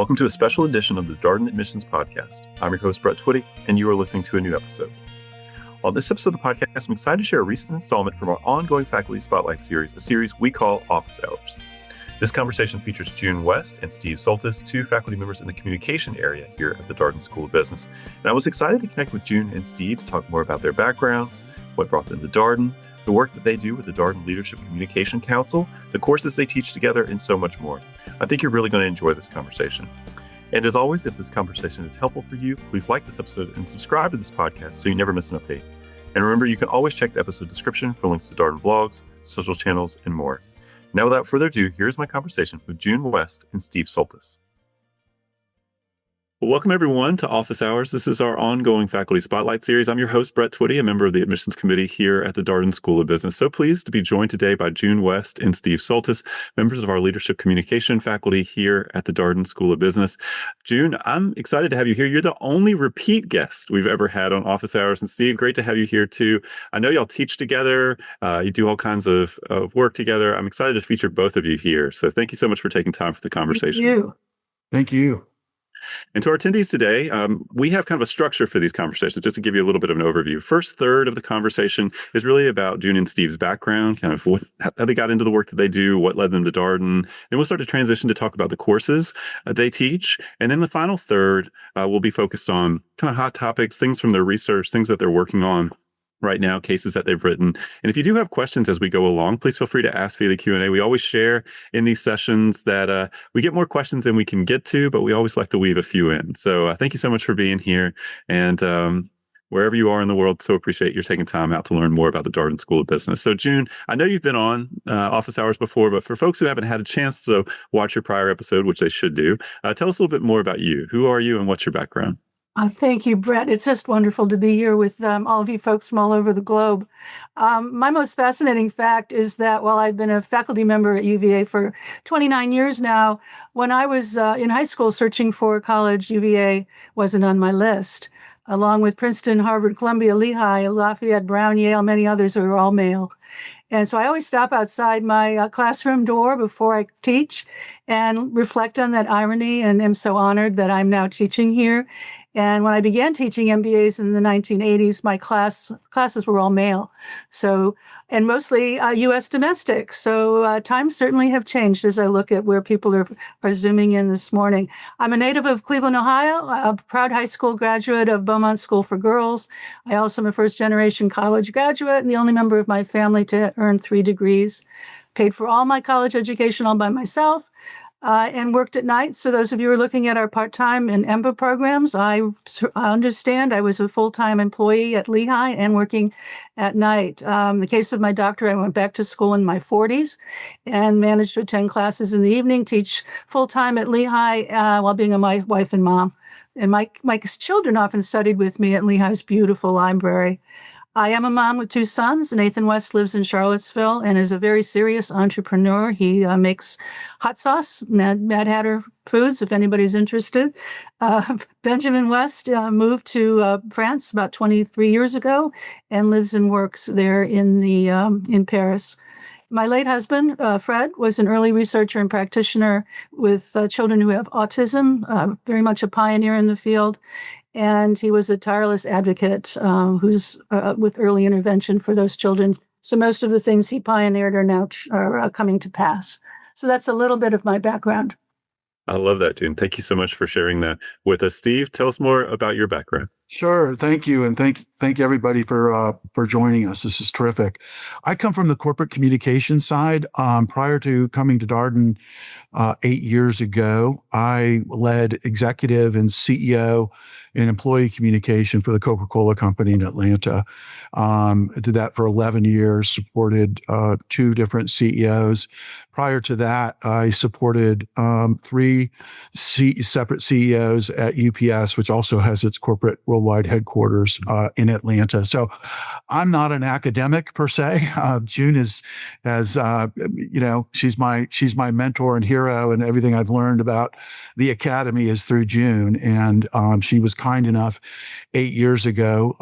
Welcome to a special edition of the Darden Admissions Podcast. I'm your host, Brett Twitty, and you are listening to a new episode. On this episode of the podcast, I'm excited to share a recent installment from our ongoing Faculty Spotlight series, a series we call Office Hours. This conversation features June West and Steve Soltis, two faculty members in the communication area here at the Darden School of Business. And I was excited to connect with June and Steve to talk more about their backgrounds, what brought them to Darden, the work that they do with the Darden Leadership Communication Council, the courses they teach together, and so much more. I think you're really going to enjoy this conversation. And as always, if this conversation is helpful for you, please like this episode and subscribe to this podcast so you never miss an update. And remember, you can always check the episode description for links to Darden blogs, social channels, and more. Now, without further ado, here's my conversation with June West and Steve Soltis. Well, welcome everyone to Office Hours. This is our ongoing Faculty Spotlight series. I'm your host, Brett Twitty, a member of the Admissions Committee here at the Darden School of Business. So pleased to be joined today by June West and Steve Soltis, members of our Leadership Communication faculty here at the Darden School of Business. June, I'm excited to have you here. You're the only repeat guest we've ever had on Office Hours. And Steve, great to have you here too. I know y'all teach together. You do all kinds of work together. I'm excited to feature both of you here. So thank you so much for taking time for the conversation. Thank you. And to our attendees today, we have kind of a structure for these conversations, just to give you a little bit of an overview. First third of the conversation is really about June and Steve's background, kind of how they got into the work that they do, what led them to Darden. And we'll start to transition to talk about the courses they teach. And then the final third will be focused on kind of hot topics, things from their research, things that they're working on right now, cases that they've written. And if you do have questions as we go along, please feel free to ask via the Q&A. We always share in these sessions that we get more questions than we can get to, but we always like to weave a few in. So thank you so much for being here. And wherever you are in the world, so appreciate you taking time out to learn more about the Darden School of Business. So June, I know you've been on Office Hours before, but for folks who haven't had a chance to watch your prior episode, which they should do, tell us a little bit more about you. Who are you and what's your background? Thank you, Brett. It's just wonderful to be here with all of you folks from all over the globe. My most fascinating fact is that while I've been a faculty member at UVA for 29 years now, when I was in high school searching for college, UVA wasn't on my list. Along with Princeton, Harvard, Columbia, Lehigh, Lafayette, Brown, Yale, many others who are all male. And so I always stop outside my classroom door before I teach and reflect on that irony, and am so honored that I'm now teaching here. And when I began teaching MBAs in the 1980s, my classes were all male, and mostly U.S. domestic. So times certainly have changed as I look at where people are zooming in this morning. I'm a native of Cleveland, Ohio, a proud high school graduate of Beaumont School for Girls. I also am a first-generation college graduate and the only member of my family to earn 3 degrees. Paid for all my college education all by myself. And worked at night. So those of you who are looking at our part-time and EMBA programs, I understand I was a full-time employee at Lehigh and working at night. In the case of my doctor, I went back to school in my 40s and managed to attend classes in the evening, teach full-time at Lehigh while being my wife and mom. And my children often studied with me at Lehigh's beautiful library. I am a mom with 2 sons. Nathan West lives in Charlottesville and is a very serious entrepreneur. He makes hot sauce, Mad Hatter Foods, if anybody's interested. Benjamin West moved to France about 23 years ago and lives and works there in Paris. My late husband, Fred, was an early researcher and practitioner with children who have autism, very much a pioneer in the field. And he was a tireless advocate who's with early intervention for those children. So most of the things he pioneered are now coming to pass. So that's a little bit of my background. I love that, June. Thank you so much for sharing that with us. Steve, tell us more about your background. Sure. Thank you. And thank everybody for joining us. This is terrific. I come from the corporate communication side. Prior to coming to Darden 8 years ago, I led executive and CEO and employee communication for the Coca-Cola company in Atlanta. I did that for 11 years, supported 2 different CEOs. Prior to that, I supported 3 separate CEOs at UPS, which also has its corporate worldwide headquarters in Atlanta. So I'm not an academic per se. June she's my mentor and hero, and everything I've learned about the academy is through June. And she was kind enough 8 years ago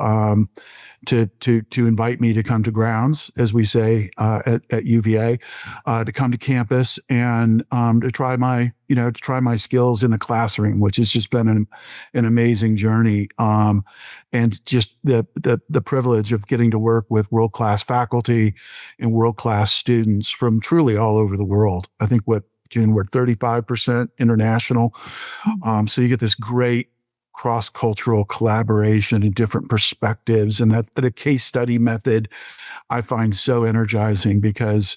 to invite me to come to grounds, as we say at UVA, to come to campus and to try my skills in the classroom, which has just been an amazing journey, and just the privilege of getting to work with world-class faculty and world-class students from truly all over the world. I think June, we're 35% international, so you get this great cross-cultural collaboration and different perspectives. And that the case study method I find so energizing because,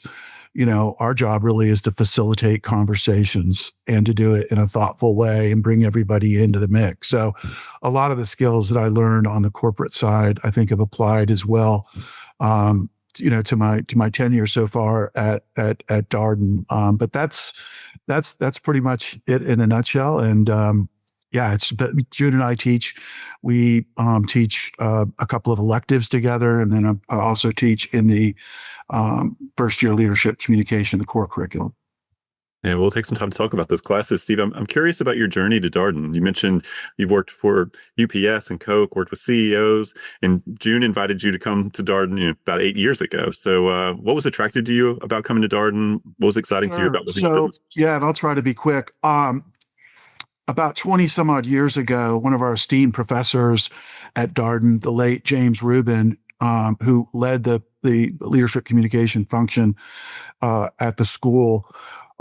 our job really is to facilitate conversations and to do it in a thoughtful way and bring everybody into the mix. So a lot of the skills that I learned on the corporate side, I think have applied as well, to my tenure so far at Darden. But that's pretty much it in a nutshell. And, yeah, but June and I teach. We teach a couple of electives together, and then I also teach in the first year leadership communication, the core curriculum. Yeah, we'll take some time to talk about those classes. Steve, I'm curious about your journey to Darden. You mentioned you've worked for UPS and Coke, worked with CEOs, and June invited you to come to Darden about 8 years ago. So what was attracted to you about coming to Darden? What was exciting to you about living in business? Yeah, and I'll try to be quick. About 20 some odd years ago, one of our esteemed professors at Darden, the late James Rubin, who led the leadership communication function at the school.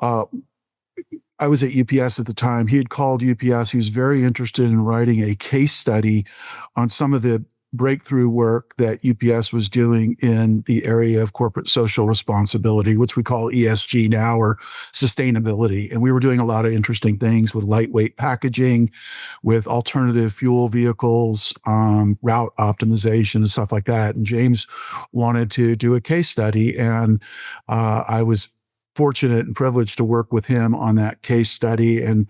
I was at UPS at the time. He had called UPS. He was very interested in writing a case study on some of the breakthrough work that UPS was doing in the area of corporate social responsibility, which we call ESG now, or sustainability. And we were doing a lot of interesting things with lightweight packaging, with alternative fuel vehicles, route optimization and stuff like that. And James wanted to do a case study. And I was fortunate and privileged to work with him on that case study. And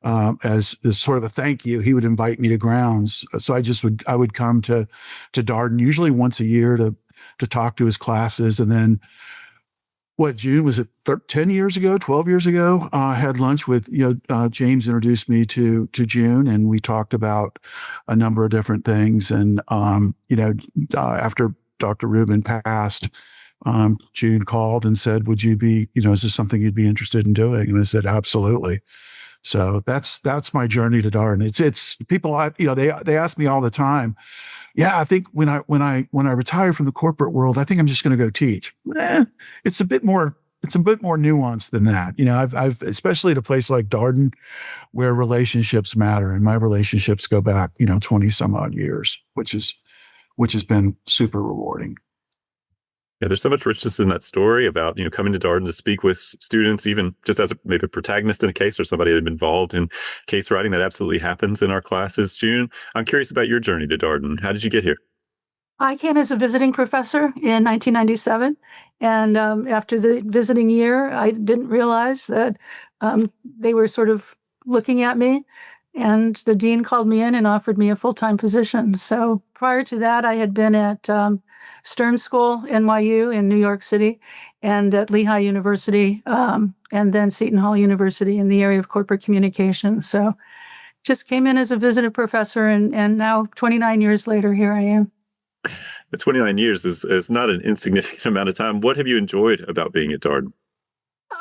as sort of a thank you, he would invite me to grounds. So I would come to Darden usually once a year to talk to his classes. And then June was it 10 years ago, 12 years ago, I had lunch with, James introduced me to June, and we talked about a number of different things. And, after Dr. Rubin passed, June called and said, would you be, is this something you'd be interested in doing? And I said, absolutely. So that's my journey to Darden. It's people, they ask me all the time. Yeah, I think when I retire from the corporate world, I think I'm just going to go teach. It's a bit more nuanced than that. I've especially at a place like Darden where relationships matter, and my relationships go back, 20 some odd years, which has been super rewarding. Yeah, there's so much richness in that story about, coming to Darden to speak with students, even just as maybe a protagonist in a case or somebody that had been involved in case writing. That absolutely happens in our classes. June, I'm curious about your journey to Darden. How did you get here? I came as a visiting professor in 1997. And after the visiting year, I didn't realize that they were sort of looking at me. And the dean called me in and offered me a full-time position. So prior to that, I had been at Stern School, NYU in New York City, and at Lehigh University, and then Seton Hall University in the area of corporate communication. So just came in as a visiting professor, and now 29 years later, here I am. 29 years is not an insignificant amount of time. What have you enjoyed about being at Darden?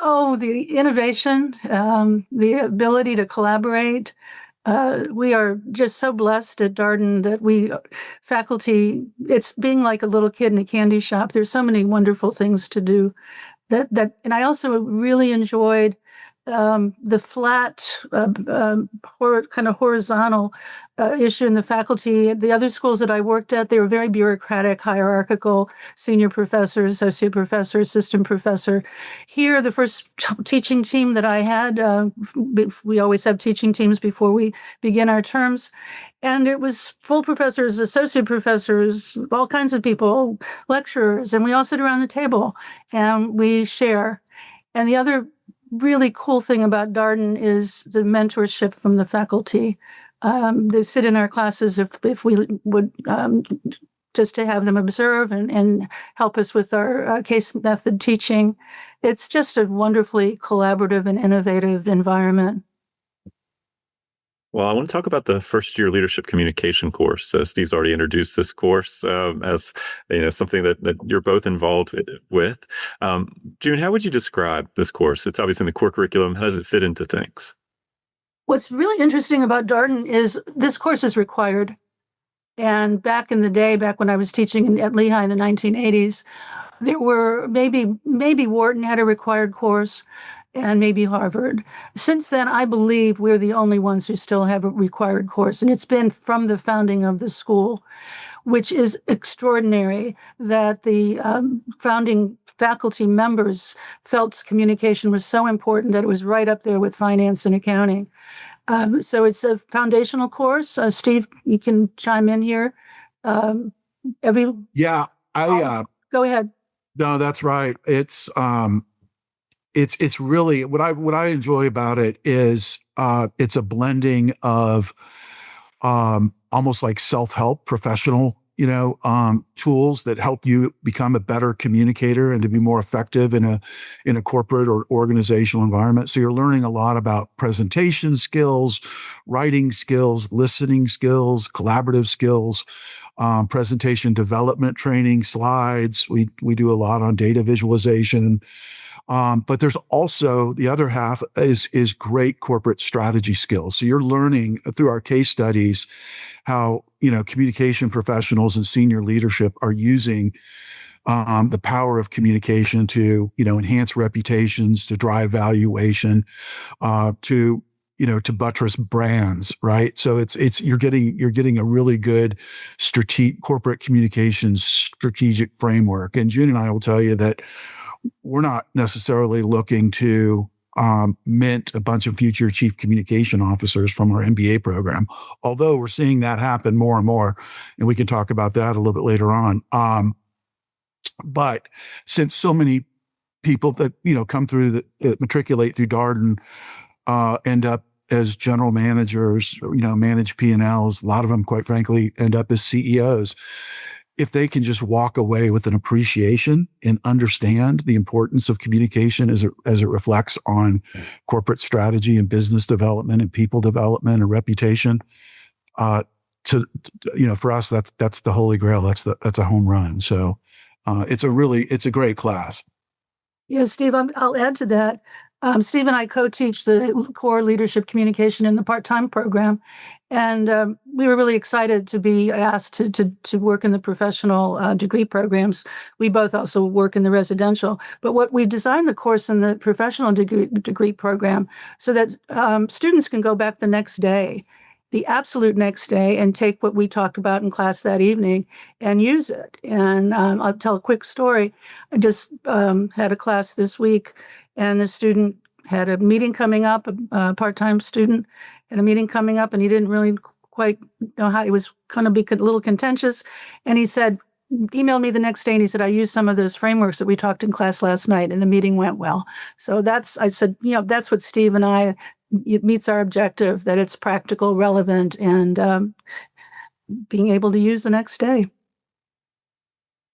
Oh, the innovation, the ability to collaborate. We are just so blessed at Darden that faculty, it's being like a little kid in a candy shop. There's so many wonderful things to do and I also really enjoyed the flat, kind of horizontal issue in the faculty. The other schools that I worked at, they were very bureaucratic, hierarchical, senior professor, associate professor, assistant professor. Here, the first teaching team that I had, we always have teaching teams before we begin our terms. And it was full professors, associate professors, all kinds of people, lecturers, and we all sit around the table and we share. And the other really cool thing about Darden is the mentorship from the faculty. They sit in our classes if we would just to have them observe and help us with our case method teaching. It's just a wonderfully collaborative and innovative environment. Well, I want to talk about the first year leadership communication course. Steve's already introduced this course as something that you're both involved with. June, how would you describe this course? It's obviously in the core curriculum. How does it fit into things? What's really interesting about Darden is this course is required. And back in the day, back when I was teaching at Lehigh in the 1980s, there were maybe Wharton had a required course and maybe Harvard. Since then, I believe we're the only ones who still have a required course. And it's been from the founding of the school, which is extraordinary that the founding faculty members felt communication was so important that it was right up there with finance and accounting. So it's a foundational course. Steve, you can chime in here. Um, every Yeah, Go ahead. no, that's right. It's really what I enjoy about it is it's a blending of almost like self-help professional tools that help you become a better communicator and to be more effective in a corporate or organizational environment. So you're learning a lot about presentation skills, writing skills, listening skills, collaborative skills, presentation development training, slides. We do a lot on data visualization. But there's also the other half is great corporate strategy skills. So you're learning through our case studies how communication professionals and senior leadership are using the power of communication to enhance reputations, to drive valuation, to buttress brands, right? So it's you're getting a really good corporate communications strategic framework. And June and I will tell you that we're not necessarily looking to mint a bunch of future chief communication officers from our MBA program, although we're seeing that happen more and more, and we can talk about that a little bit later on. But since so many people that come through matriculate through Darden end up as general managers, manage P&Ls, a lot of them, quite frankly, end up as CEOs. If they can just walk away with an appreciation and understand the importance of communication as it reflects on corporate strategy and business development and people development and reputation, for us, that's the holy grail. That's a home run. So it's a great class. Yeah, Steve, I'll add to that. Steve and I co-teach the core leadership communication in the part-time program. And we were really excited to be asked to work in the professional degree programs. We both also work in the residential. But what we designed the course in the professional degree program so that students can go back the next day, the absolute next day, and take what we talked about in class that evening and use it. And I'll tell a quick story. I just had a class this week, and the student had a meeting coming up, a part-time student had a meeting coming up, and he didn't really quite know how. It was going to be a little contentious. And he emailed me the next day, and he said, I used some of those frameworks that we talked in class last night, and the meeting went well. So I said, that's what Steve and I, it meets our objective, that it's practical, relevant, and being able to use the next day.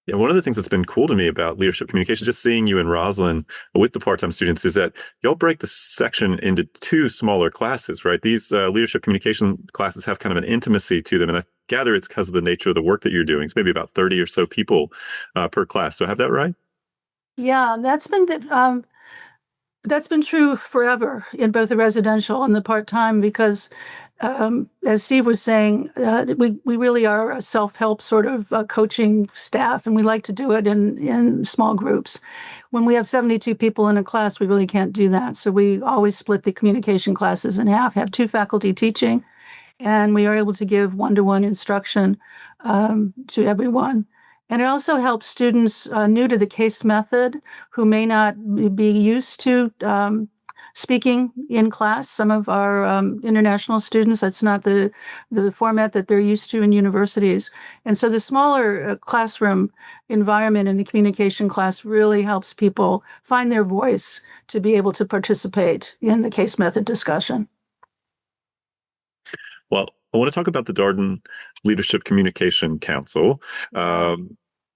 Yeah, one of the things that's been cool to me about leadership communication, just seeing you and Rosalind with the part-time students, is that y'all break the section into two smaller classes, right? These leadership communication classes have kind of an intimacy to them, and I gather it's because of the nature of the work that you're doing. It's maybe about 30 or so people per class. Do I have that right? Yeah, that's been true forever in both the residential and the part-time because, as Steve was saying, we really are a self-help sort of coaching staff, and we like to do it in small groups. When we have 72 people in a class, we really can't do that. So we always split the communication classes in half, have two faculty teaching, and we are able to give one-to-one instruction to everyone. And it also helps students new to the case method who may not be used to speaking in class. Some of our international students, that's not the format that they're used to in universities. And so the smaller classroom environment in the communication class really helps people find their voice to be able to participate in the case method discussion. Well, I want to talk about the Darden Leadership Communication Council.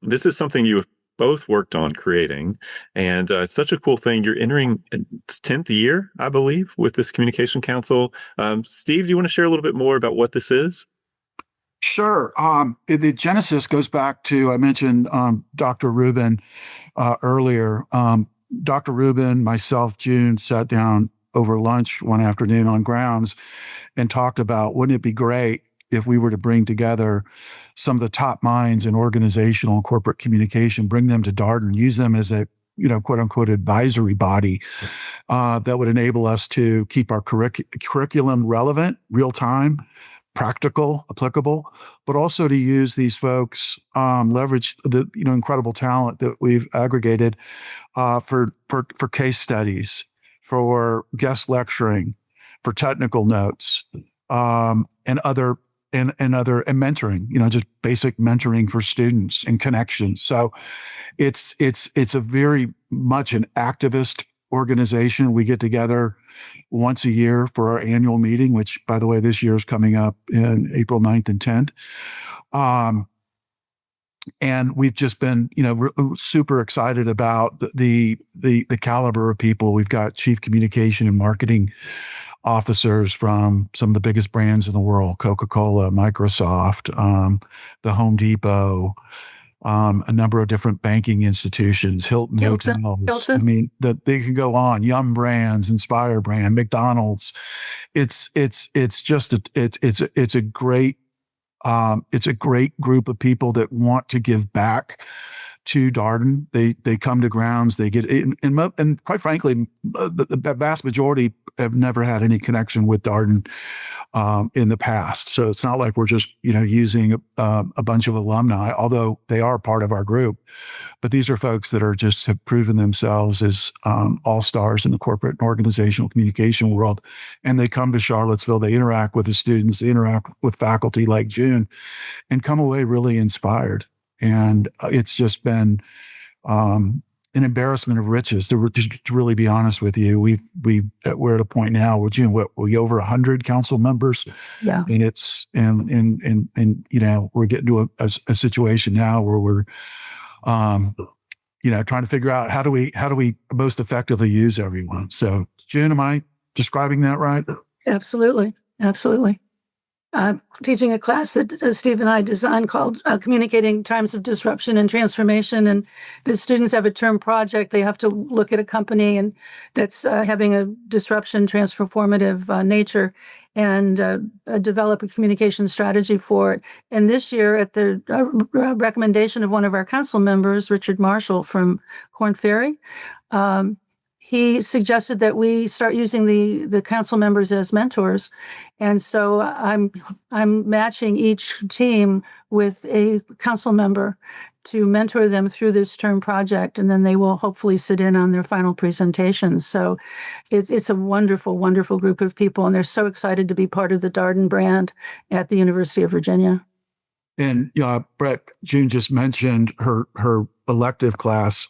This is something you have both worked on creating. And it's such a cool thing. You're entering its 10th year, I believe, with this Communication Council. Steve, do you want to share a little bit more about what this is? Sure. The genesis goes back to, I mentioned Dr. Rubin earlier. Dr. Rubin, myself, June sat down over lunch one afternoon on grounds and talked about, wouldn't it be great if we were to bring together some of the top minds in organizational and corporate communication, bring them to Darden, use them as a quote unquote advisory body that would enable us to keep our curriculum relevant, real time, practical, applicable, but also to use these folks, leverage the incredible talent that we've aggregated for case studies, for guest lecturing, for technical notes, and other and mentoring, just basic mentoring for students and connections. So it's a very much an activist organization. We get together once a year for our annual meeting, which, by the way, this year is coming up in April 9th and 10th. And we've just been, super excited about the caliber of people. We've got chief communication and marketing officers from some of the biggest brands in the world: Coca-Cola, Microsoft, the Home Depot, a number of different banking institutions, Hilton Hotels. I mean, they can go on. Yum Brands, Inspire Brand, McDonald's. It's a great group of people that want to give back to Darden. They come to grounds. They get and quite frankly, the vast majority have never had any connection with Darden in the past. So it's not like we're just using a bunch of alumni, although they are part of our group. But these are folks that have proven themselves as all stars in the corporate and organizational communication world, and they come to Charlottesville. They interact with the students, they interact with faculty like June, and come away really inspired. And it's just been an embarrassment of riches, to really be honest with you. We're at a point now where, June, we over 100 council members. Yeah. And it's we're getting to a situation now where we're trying to figure out how do we most effectively use everyone. So, June, am I describing that right? Absolutely. I'm teaching a class that Steve and I designed called Communicating Times of Disruption and Transformation. And the students have a term project. They have to look at a company and that's having a disruption, transformative nature, and develop a communication strategy for it. And this year, at the recommendation of one of our council members, Richard Marshall from Korn Ferry, he suggested that we start using the council members as mentors. And so I'm matching each team with a council member to mentor them through this term project, and then they will hopefully sit in on their final presentations. So it's a wonderful, wonderful group of people, and they're so excited to be part of the Darden brand at the University of Virginia. And Brett, June just mentioned her elective class,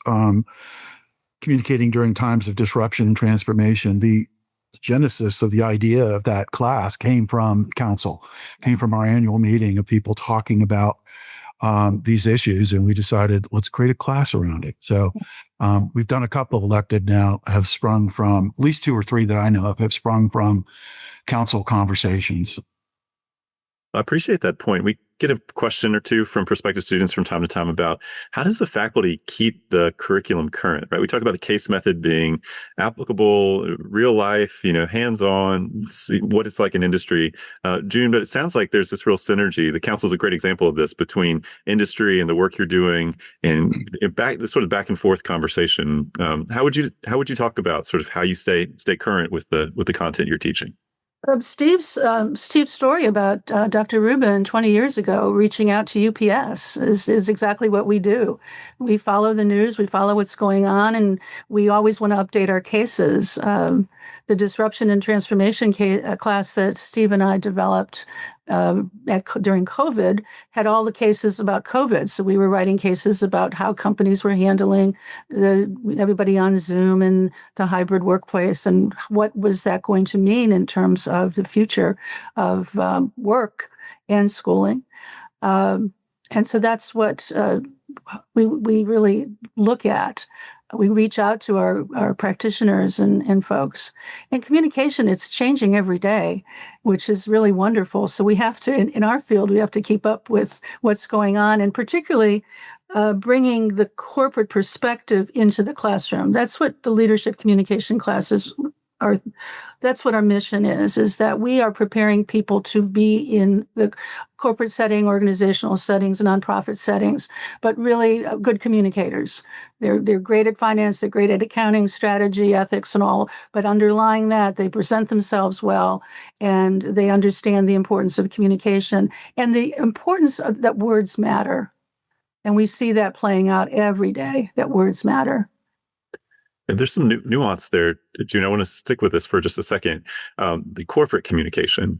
communicating during times of disruption and transformation. The genesis of the idea of that class came from council, came from our annual meeting of people talking about these issues, and we decided, let's create a class around it. So we've done a couple elected now, have sprung from, at least 2 or 3 that I know of, have sprung from council conversations. I appreciate that point. We get a question or two from prospective students from time to time about how does the faculty keep the curriculum current, right? We talk about the case method being applicable, real life, hands-on, what it's like in industry. June, but it sounds like there's this real synergy. The council is a great example of this between industry and the work you're doing, and this sort of back and forth conversation. How would you talk about sort of how you stay current with the content you're teaching? Steve's story about Dr. Rubin 20 years ago reaching out to UPS is exactly what we do. We follow the news, we follow what's going on, and we always want to update our cases. The disruption and transformation class that Steve and I developed during COVID had all the cases about COVID. So we were writing cases about how companies were handling everybody on Zoom and the hybrid workplace, and what was that going to mean in terms of the future of work and schooling. And so that's what we really look at. We reach out to our practitioners and folks. And communication, it's changing every day, which is really wonderful. So we have to, in our field, we have to keep up with what's going on, and particularly bringing the corporate perspective into the classroom. That's what the leadership communication classes are. That's what our mission is that we are preparing people to be in the corporate setting, organizational settings, nonprofit settings, but really good communicators. They're great at finance, they're great at accounting, strategy, ethics, and all, but underlying that, they present themselves well, and they understand the importance of communication and the importance of that words matter. And we see that playing out every day, that words matter. And there's some nuance there, June. I want to stick with this for just a second. The corporate communication.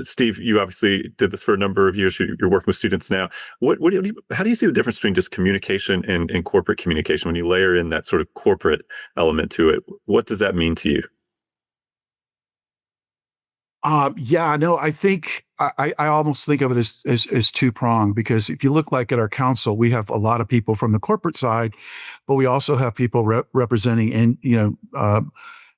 Steve, you obviously did this for a number of years. You're working with students now. How do you see the difference between just communication and corporate communication when you layer in that sort of corporate element to it? What does that mean to you? I think I almost think of it as two-pronged, because if you look like at our council, we have a lot of people from the corporate side, but we also have people representing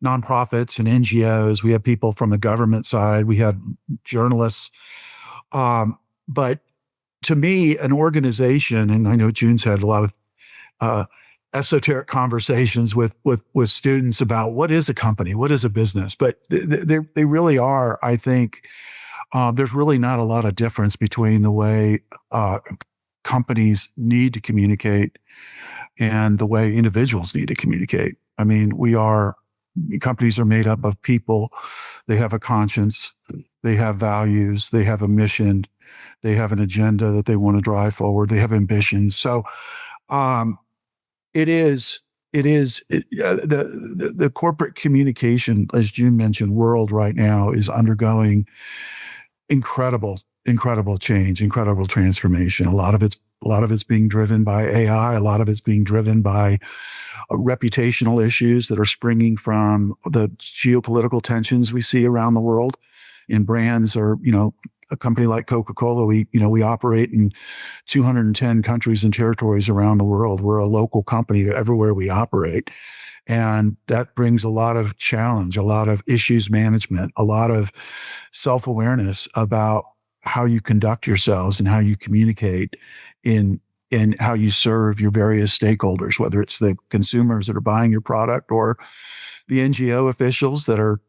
nonprofits and NGOs. We have people from the government side. We have journalists. But to me, an organization, and I know June's had a lot of esoteric conversations with students about what is a company, what is a business, but they really are. I think there's really not a lot of difference between the way companies need to communicate and the way individuals need to communicate. I mean, companies are made up of people. They have a conscience, they have values, they have a mission, they have an agenda that they want to drive forward, they have ambitions. So the corporate communication, as June mentioned, world right now is undergoing incredible change, incredible transformation. A lot of it's being driven by AI. A lot of it's being driven by reputational issues that are springing from the geopolitical tensions we see around the world in brands, or a company like Coca-Cola. We operate in 210 countries and territories around the world. We're a local company everywhere we operate. And that brings a lot of challenge, a lot of issues management, a lot of self-awareness about how you conduct yourselves and how you communicate in how you serve your various stakeholders, whether it's the consumers that are buying your product or the NGO officials that are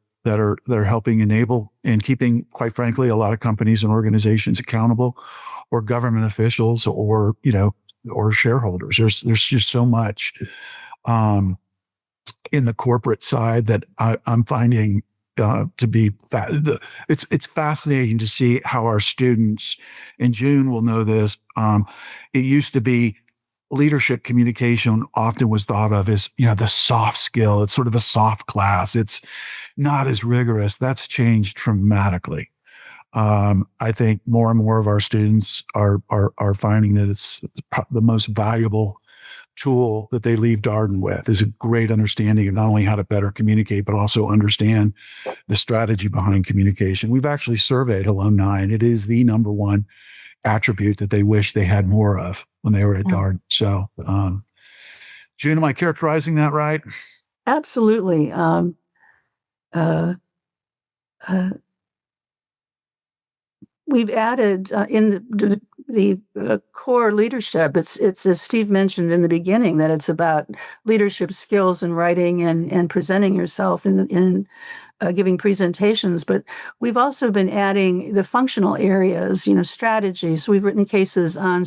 helping enable and keeping, quite frankly, a lot of companies and organizations accountable, or government officials, or shareholders. There's just so much in the corporate side that I'm finding to be it's fascinating to see how our students, and June will know this. It used to be leadership communication often was thought of as the soft skill. It's sort of a soft class. It's not as rigorous. That's changed dramatically. I think more and more of our students are finding that it's the most valuable tool that they leave Darden with is a great understanding of not only how to better communicate, but also understand the strategy behind communication. We've actually surveyed alumni, and it is the number one attribute that they wish they had more of when they were at Darden. So, June, am I characterizing that right? Absolutely. We've added in the core leadership. It's as Steve mentioned in the beginning, that it's about leadership skills and writing and presenting yourself in giving presentations, but we've also been adding the functional areas, strategy. So we've written cases on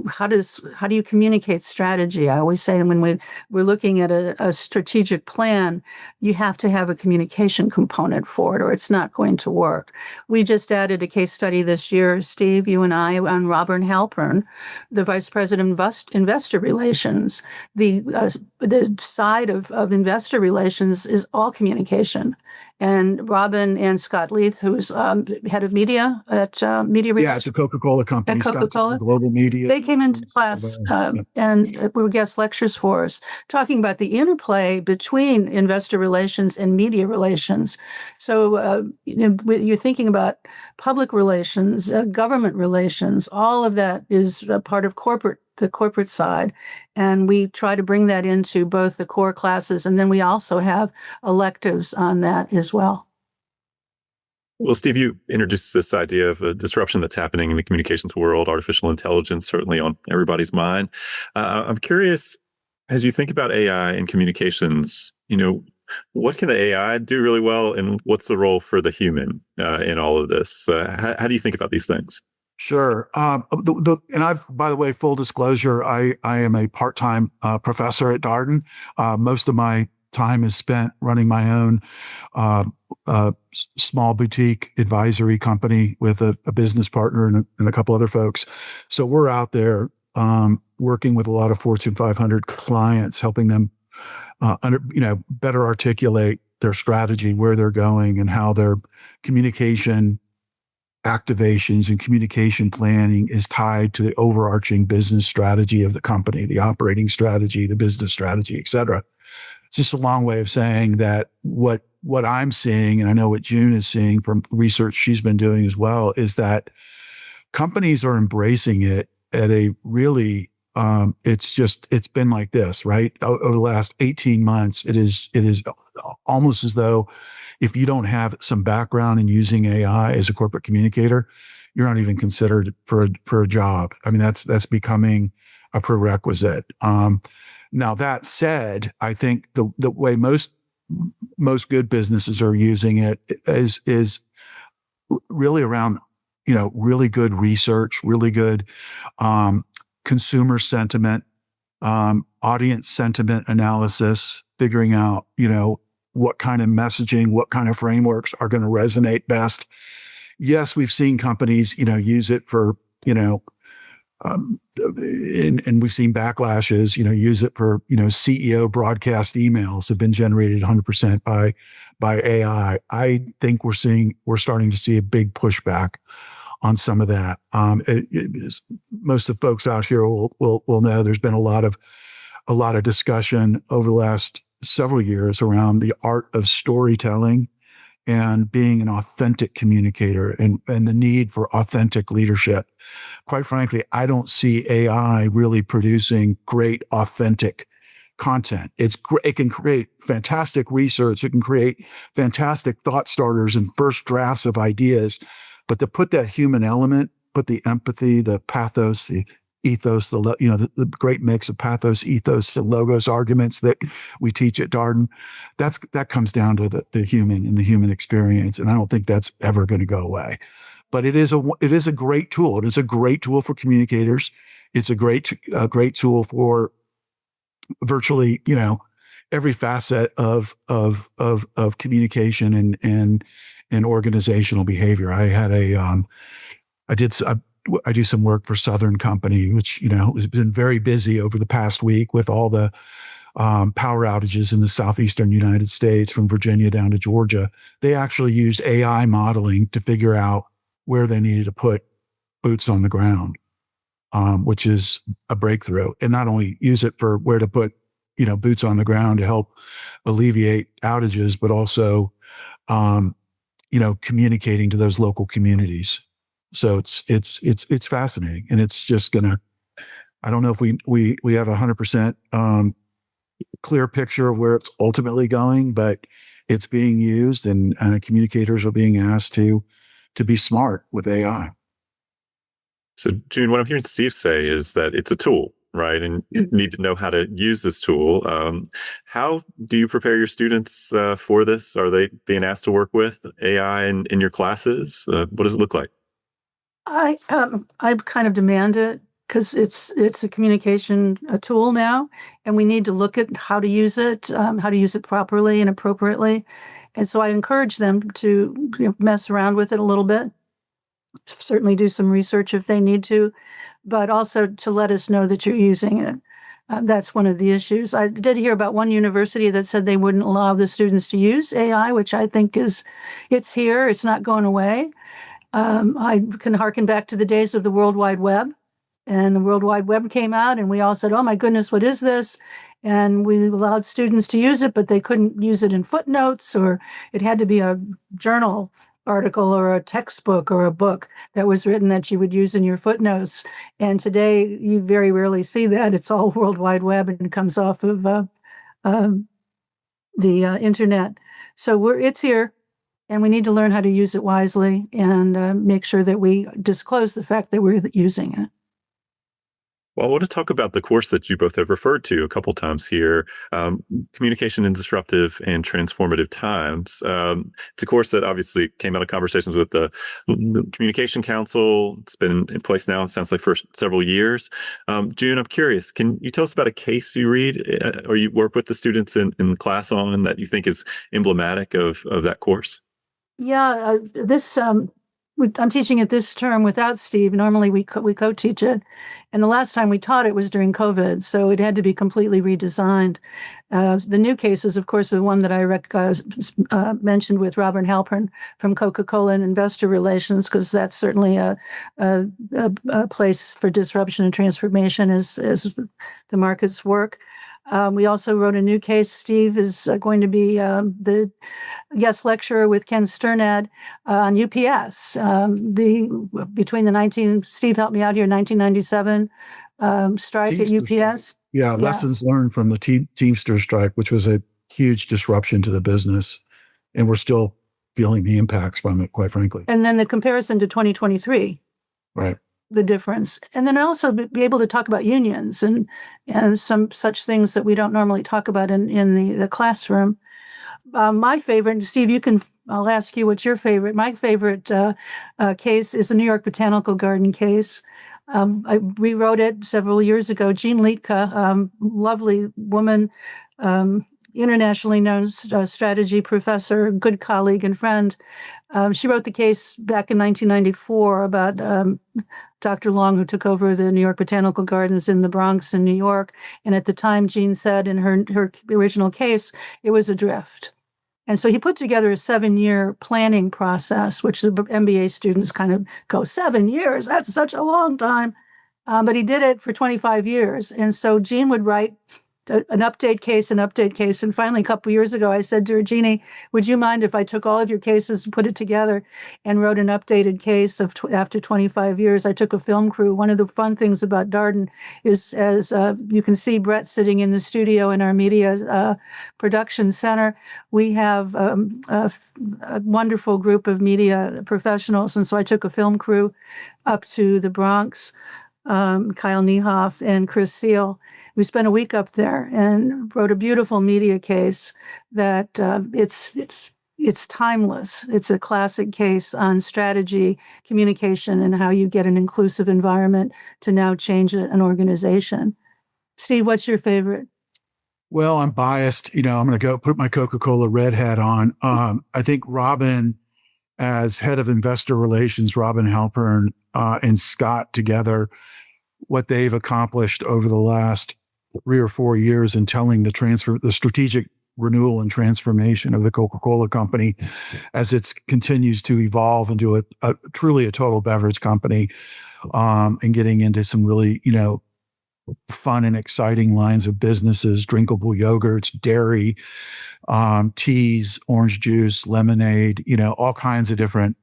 how do you communicate strategy? I always say when we're looking at a strategic plan, you have to have a communication component for it, or it's not going to work. We just added a case study this year, Steve, you and I, on Robert Halpern, the Vice President of Investor Relations. The side of investor relations is all communication. and Robin and Scott Leith, who's head of media at Media Yeah, it's a Coca-Cola company. At Coca-Cola. Global Media. They came into class and were guest lectures for us, talking about the interplay between investor relations and media relations. So you're thinking about public relations, government relations, all of that is a part of the corporate side. And we try to bring that into both the core classes, and then we also have electives on that as well. Well, Steve, you introduced this idea of a disruption that's happening in the communications world, artificial intelligence, certainly on everybody's mind. I'm curious, as you think about AI and communications, what can the AI do really well, and what's the role for the human in all of this? How do you think about these things? Sure. And by the way, full disclosure, I am a part-time professor at Darden. Most of my time is spent running my own small boutique advisory company with a business partner and a couple other folks. So we're out there working with a lot of Fortune 500 clients, helping them better articulate their strategy, where they're going, and how their communication activations and communication planning is tied to the overarching business strategy of the company, the operating strategy, the business strategy, et cetera. It's just a long way of saying that what I'm seeing, and I know what June is seeing from research she's been doing as well, is that companies are embracing it at a really, it's been like this, right? Over the last 18 months, it is almost as though if you don't have some background in using AI as a corporate communicator, you're not even considered for a job. I mean, that's becoming a prerequisite. Now that said, I think the way most good businesses are using it is really around, really good research, really good consumer sentiment, audience sentiment analysis, figuring out, what kind of messaging, what kind of frameworks are going to resonate best. Yes, we've seen companies, use it for, and we've seen backlashes, use it for, CEO broadcast emails have been generated 100% by AI. I think we're starting to see a big pushback on some of that. Most of the folks out here will know there's been a lot of discussion over the last several years around the art of storytelling and being an authentic communicator and the need for authentic leadership. Quite frankly, I don't see AI really producing great, authentic content. It can create fantastic research. It can create fantastic thought starters and first drafts of ideas. But to put that human element, put the empathy, the pathos, the ethos, the great mix of pathos, ethos, and logos arguments that we teach at Darden, that comes down to the human and the human experience. And I don't think that's ever going to go away. But it is a great tool. It is a great tool for communicators. It's a great tool for virtually, every facet of communication and organizational behavior. I do some work for Southern Company, which, has been very busy over the past week with all the power outages in the southeastern United States from Virginia down to Georgia. They actually used AI modeling to figure out where they needed to put boots on the ground, which is a breakthrough. And not only use it for where to put, boots on the ground to help alleviate outages, but also, communicating to those local communities. So it's fascinating, and it's just I don't know if we have 100% clear picture of where it's ultimately going, but it's being used, and communicators are being asked to be smart with AI. So, June, what I'm hearing Steve say is that it's a tool, right? And you need to know how to use this tool. How do you prepare your students for this? Are they being asked to work with AI in your classes? What does it look like? I kind of demand it because it's a communication tool now, and we need to look at how to use it properly and appropriately. And so I encourage them to mess around with it a little bit, certainly do some research if they need to, but also to let us know that you're using it. That's one of the issues. I did hear about one university that said they wouldn't allow the students to use AI, which I think it's here. It's not going away. I can harken back to the days of the World Wide Web. And the World Wide Web came out, and we all said, oh my goodness, what is this? And we allowed students to use it, but they couldn't use it in footnotes, or it had to be a journal article or a textbook or a book that was written that you would use in your footnotes. And today, you very rarely see that. It's all World Wide Web and it comes off of the internet. So it's here, and we need to learn how to use it wisely and make sure that we disclose the fact that we're using it. Well, I want to talk about the course that you both have referred to a couple times here, Communication in Disruptive and Transformative Times. It's a course that obviously came out of conversations with the Communication Council. It's been in place now, it sounds like, for several years. June, I'm curious, can you tell us about a case you read or you work with the students in the class on that you think is emblematic of that course? Yeah, I'm teaching it this term without Steve. Normally we co-teach it. And the last time we taught it was during COVID, so it had to be completely redesigned. The new case is, of course, the one that I mentioned with Robert Halpern from Coca-Cola and Investor Relations, because that's certainly a place for disruption and transformation as the markets work. We also wrote a new case. Steve is going to be the guest lecturer with Ken Sternad on UPS. Steve helped me out here in 1997 strike at UPS. Yeah, lessons learned from the Teamster strike, which was a huge disruption to the business. And we're still feeling the impacts from it, quite frankly. And then the comparison to 2023. Right. The difference. And then also be able to talk about unions and some such things that we don't normally talk about in the classroom. My favorite, Steve, I'll ask you what's your favorite. My favorite case is the New York Botanical Garden case. I rewrote it several years ago. Jean Liedtke, lovely woman, internationally known strategy professor, good colleague and friend. She wrote the case back in 1994 about Dr. Long, who took over the New York Botanical Gardens in the Bronx in New York. And at the time, Jean said in her original case, it was adrift. And so he put together a 7-year planning process, which the MBA students kind of go, 7 years, that's such a long time. But he did it for 25 years. And so Jean would write an update case. And finally, a couple of years ago, I said to her, Jeannie, would you mind if I took all of your cases and put it together and wrote an updated case after 25 years? I took a film crew. One of the fun things about Darden is, as you can see Brett sitting in the studio in our media production center, we have a wonderful group of media professionals. And so I took a film crew up to the Bronx, Kyle Niehoff and Chris Seal. We spent a week up there and wrote a beautiful media case that it's timeless. It's a classic case on strategy, communication, and how you get an inclusive environment to now change an organization. Steve, what's your favorite? Well, I'm biased. I'm going to go put my Coca-Cola red hat on. I think Robin, as head of investor relations, Robin Halpern and Scott together, what they've accomplished over the last 3 or 4 years in telling the strategic renewal and transformation of the Coca-Cola company as it continues to evolve into a truly a total beverage company, and getting into some really, fun and exciting lines of businesses, drinkable yogurts, dairy, teas, orange juice, lemonade, all kinds of different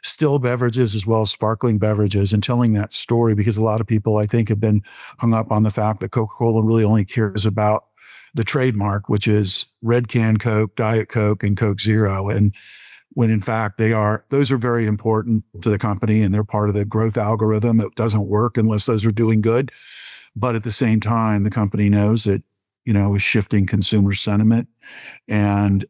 still beverages as well as sparkling beverages, and telling that story, because a lot of people, I think, have been hung up on the fact that Coca-Cola really only cares about the trademark, which is Red Can Coke, Diet Coke, and Coke Zero. And when in fact those are very important to the company and they're part of the growth algorithm. It doesn't work unless those are doing good. But at the same time, the company knows that, is shifting consumer sentiment and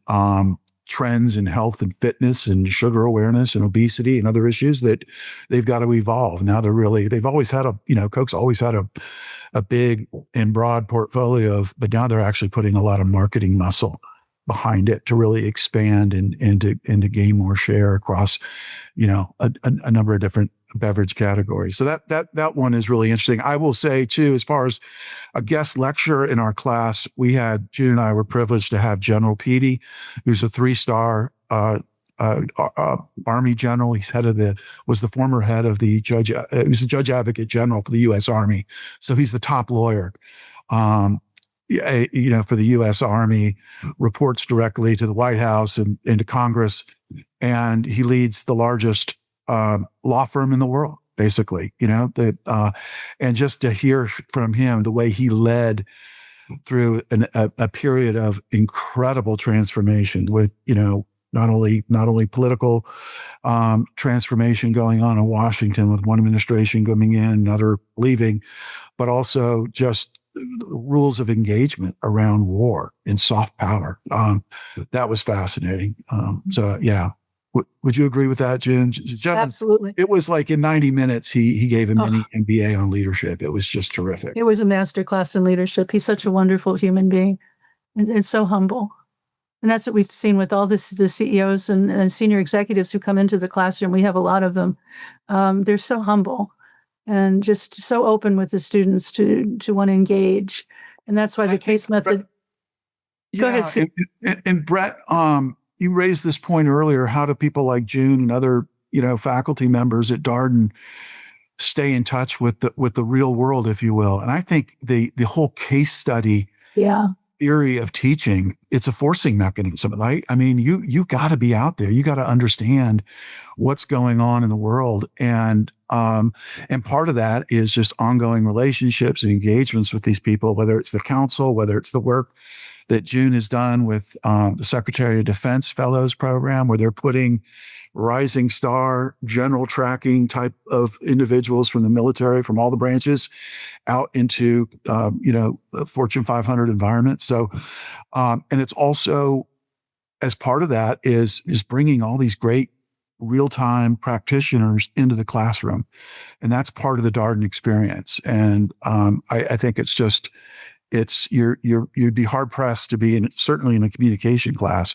trends in health and fitness and sugar awareness and obesity and other issues that they've got to evolve. Now they've always had Coke's always had a big and broad portfolio but now they're actually putting a lot of marketing muscle behind it to really expand and to gain more share across, a number of different beverage category. So that one is really interesting. I will say too, as far as a guest lecturer in our class, June and I were privileged to have General Petey, who's a 3-star Army general. He's was the former head of the judge. He was the judge advocate general for the U.S. Army. So he's the top lawyer, for the U.S. Army, reports directly to the White House and to Congress. And he leads the largest law firm in the world, basically, and just to hear from him the way he led through a period of incredible transformation with, not only political transformation going on in Washington with one administration coming in, another leaving, but also just rules of engagement around war and soft power. That was fascinating. So yeah. Would you agree with that, Jen? Absolutely. It was like in 90 minutes, he gave a mini MBA on leadership. It was just terrific. It was a masterclass in leadership. He's such a wonderful human being and so humble. And that's what we've seen with all the CEOs and senior executives who come into the classroom. We have a lot of them. They're so humble and just so open with the students to want to engage. And that's why the case method. Go ahead, Steve. And Brett, you raised this point earlier. How do people like June and other, faculty members at Darden stay in touch with the real world, if you will? And I think the whole case study theory of teaching, it's a forcing mechanism, right? I mean, you got to be out there. You got to understand what's going on in the world. And part of that is just ongoing relationships and engagements with these people, whether it's the council, whether it's the work that June has done with the Secretary of Defense Fellows Program, where they're putting rising star general tracking type of individuals from the military, from all the branches, out into Fortune 500 environments. So, and it's also, as part of that, is bringing all these great real-time practitioners into the classroom, and that's part of the Darden experience. And I think it's just. You'd be hard pressed to be certainly in a communication class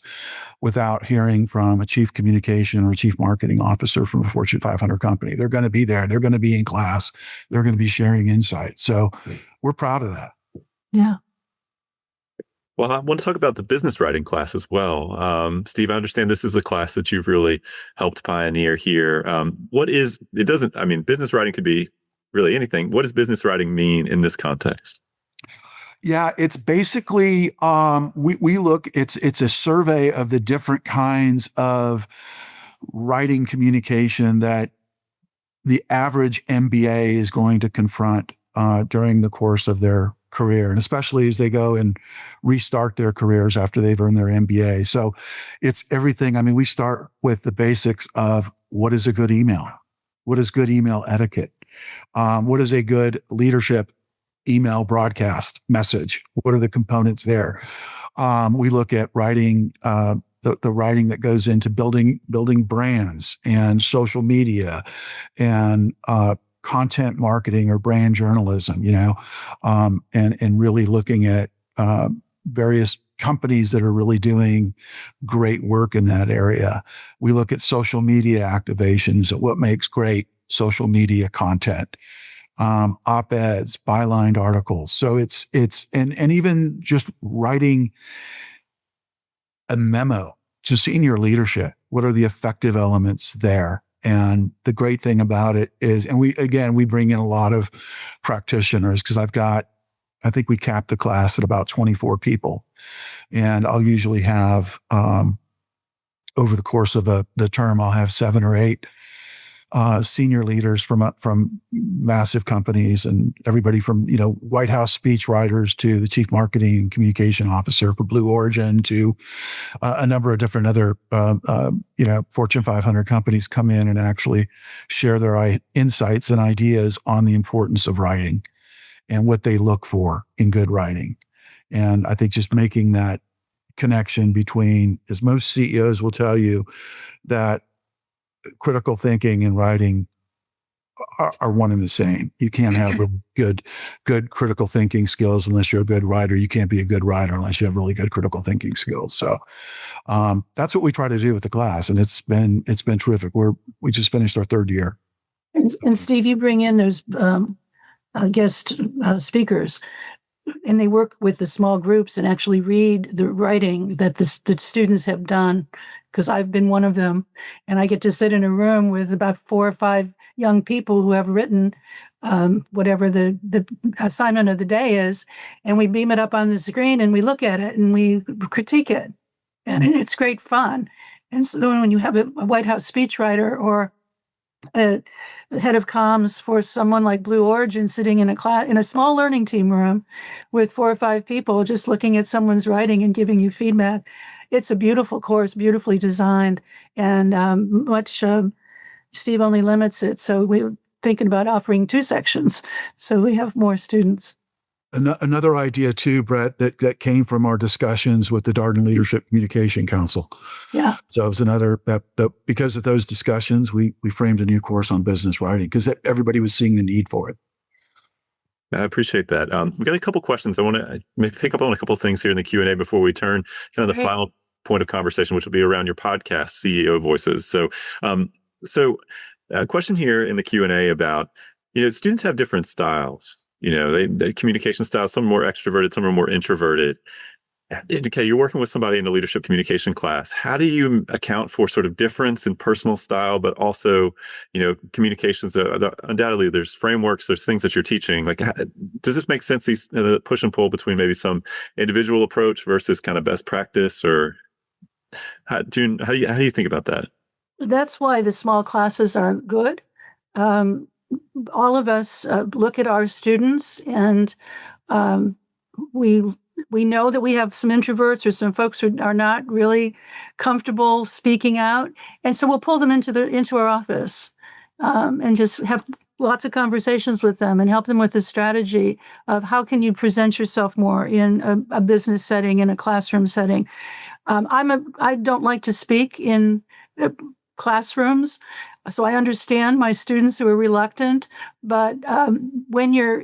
without hearing from a chief communication or a chief marketing officer from a Fortune 500 company. They're going to be there. They're going to be in class. They're going to be sharing insights. So we're proud of that. Yeah. Well, I want to talk about the business writing class as well. Steve, I understand this is a class that you've really helped pioneer here. Business writing could be really anything. What does business writing mean in this context? Yeah, it's basically it's a survey of the different kinds of writing communication that the average MBA is going to confront during the course of their career, and especially as they go and restart their careers after they've earned their MBA. So it's everything. I mean, we start with the basics of what is a good email? What is good email etiquette? What is a good leadership email broadcast message? What are the components there? We look at writing, the writing that goes into building brands and social media and content marketing or brand journalism, and really looking at various companies that are really doing great work in that area. We look at social media activations, at what makes great social media content. Op-eds, bylined articles. So it's even just writing a memo to senior leadership. What are the effective elements there? And the great thing about it is, and we bring in a lot of practitioners, because I think we capped the class at about 24 people. And I'll usually have, over the course of the term, I'll have 7 or 8 senior leaders from massive companies, and everybody from White House speech writers to the chief marketing and communication officer for Blue Origin to a number of different other Fortune 500 companies come in and actually share their insights and ideas on the importance of writing and what they look for in good writing. And I think just making that connection between, as most CEOs will tell you, that critical thinking and writing are one and the same. You can't have good critical thinking skills unless you're a good writer. You can't be a good writer unless you have really good critical thinking skills. So that's what we try to do with the class, and it's been terrific. We just finished our 3rd year. And Steve, you bring in those guest speakers, and they work with the small groups and actually read the writing that the students have done. Because I've been one of them, and I get to sit in a room with about 4 or 5 young people who have written whatever the assignment of the day is, and we beam it up on the screen and we look at it and we critique it, and it's great fun. And so when you have a White House speechwriter or a head of comms for someone like Blue Origin sitting in a class in a small learning team room with 4 or 5 people just looking at someone's writing and giving you feedback. It's a beautiful course, beautifully designed, and Steve only limits it. So we're thinking about offering 2 sections so we have more students. Another idea too, Brett, that came from our discussions with the Darden Leadership Communication Council. Yeah. So it was another that because of those discussions, we framed a new course on business writing because everybody was seeing the need for it. I appreciate that. We've got a couple questions. I want to maybe pick up on a couple of things here in the Q&A before we turn kind of the final point of conversation, which will be around your podcast, CEO Voices. So a question here in the Q&A about, students have different styles. They communication styles, some are more extroverted, some are more introverted. Okay, you're working with somebody in a leadership communication class. How do you account for sort of difference in personal style, but also, communications? Undoubtedly, there's frameworks, there's things that you're teaching. Like, does this make sense? These push and pull between maybe some individual approach versus kind of best practice, or June? How do you think about that? That's why the small classes are good. All of us look at our students, and we know that we have some introverts or some folks who are not really comfortable speaking out, and so we'll pull them into our office and just have lots of conversations with them and help them with the strategy of how can you present yourself more in a business setting, in a classroom setting. I don't like to speak in classrooms, so I understand my students who are reluctant, but when you're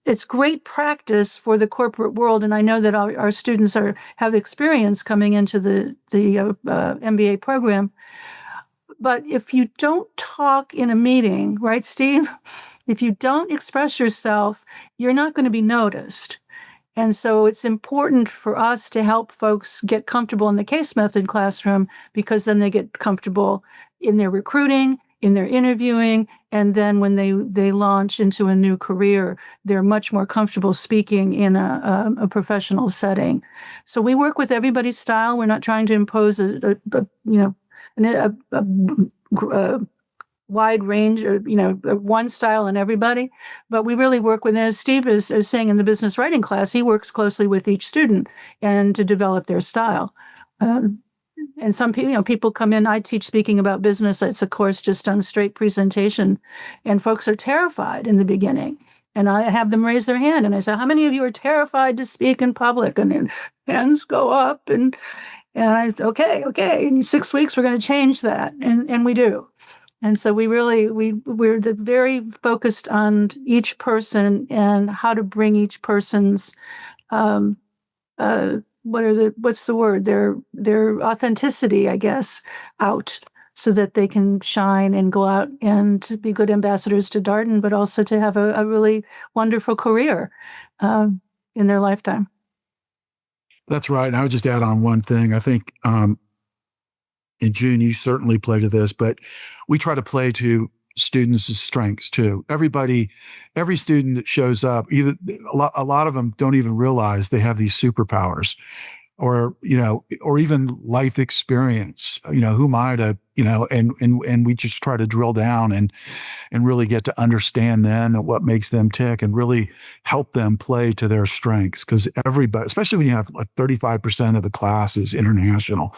it's great practice for the corporate world, and I know that our students have experience coming into the MBA program. But if you don't talk in a meeting, right, Steve? If you don't express yourself, you're not going to be noticed. And so it's important for us to help folks get comfortable in the case method classroom, because then they get comfortable in their recruiting, in their interviewing, and then when they launch into a new career, they're much more comfortable speaking in a professional setting. So we work with everybody's style. We're not trying to impose a wide range or one style in everybody, but we really work with, as Steve is saying in the business writing class, he works closely with each student and to develop their style. And some people come in. I teach speaking about business. It's a course just on straight presentation, and folks are terrified in the beginning. And I have them raise their hand, and I say, "How many of you are terrified to speak in public?" And then hands go up, and I say, okay. In 6 weeks, we're going to change that, and we do. And so we're very focused on each person and how to bring each person's what's the word? Their authenticity, I guess, out, so that they can shine and go out and to be good ambassadors to Darden, but also to have a really wonderful career in their lifetime. That's right. And I would just add on one thing. I think, and June, you certainly play to this, but we try to play to students' strengths too. Every student that shows up, even a lot of them don't even realize they have these superpowers, or even life experience. Who am I to, and we just try to drill down and really get to understand them and what makes them tick, and really help them play to their strengths. Because everybody, especially when you have like 35% of the class is international,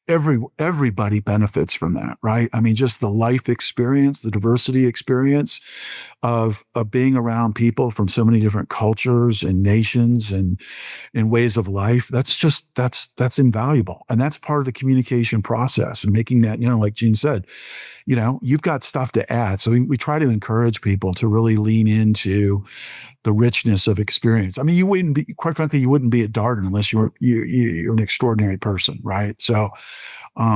everybody benefits from that, right? I mean, just the life experience, the diversity experience of being around people from so many different cultures and nations and ways of life. That's invaluable. And that's part of the communication process, and making that, like Gene said, you've got stuff to add. So we try to encourage people to really lean into the richness of experience. I mean, quite frankly, you wouldn't be at Darden unless you're an extraordinary person, right? So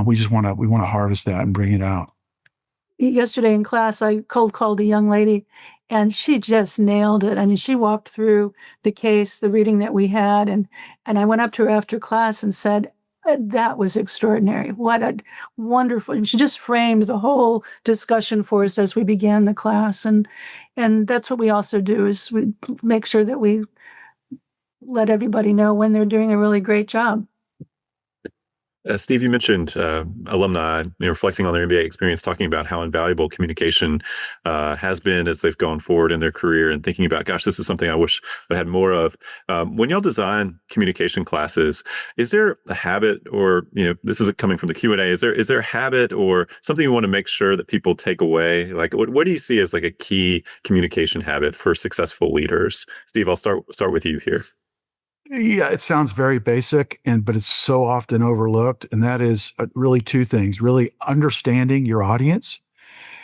we want to harvest that and bring it out. yesterday in class, I cold called a young lady and she just nailed it. I mean, she walked through the case, the reading that we had, and I went up to her after class and said, that was extraordinary. What a wonderful, and she just framed the whole discussion for us as we began the class. And that's what we also do is we make sure that we let everybody know when they're doing a really great job. Steve, you mentioned alumni reflecting on their MBA experience, talking about how invaluable communication has been as they've gone forward in their career, and thinking about, gosh, this is something I wish I had more of. When y'all design communication classes, is there a habit, or this is coming from the Q&A? Is there a habit or something you want to make sure that people take away? Like, what do you see as like a key communication habit for successful leaders? Steve, I'll start with you here. Yeah, it sounds very basic, but it's so often overlooked. And that is really two things: really understanding your audience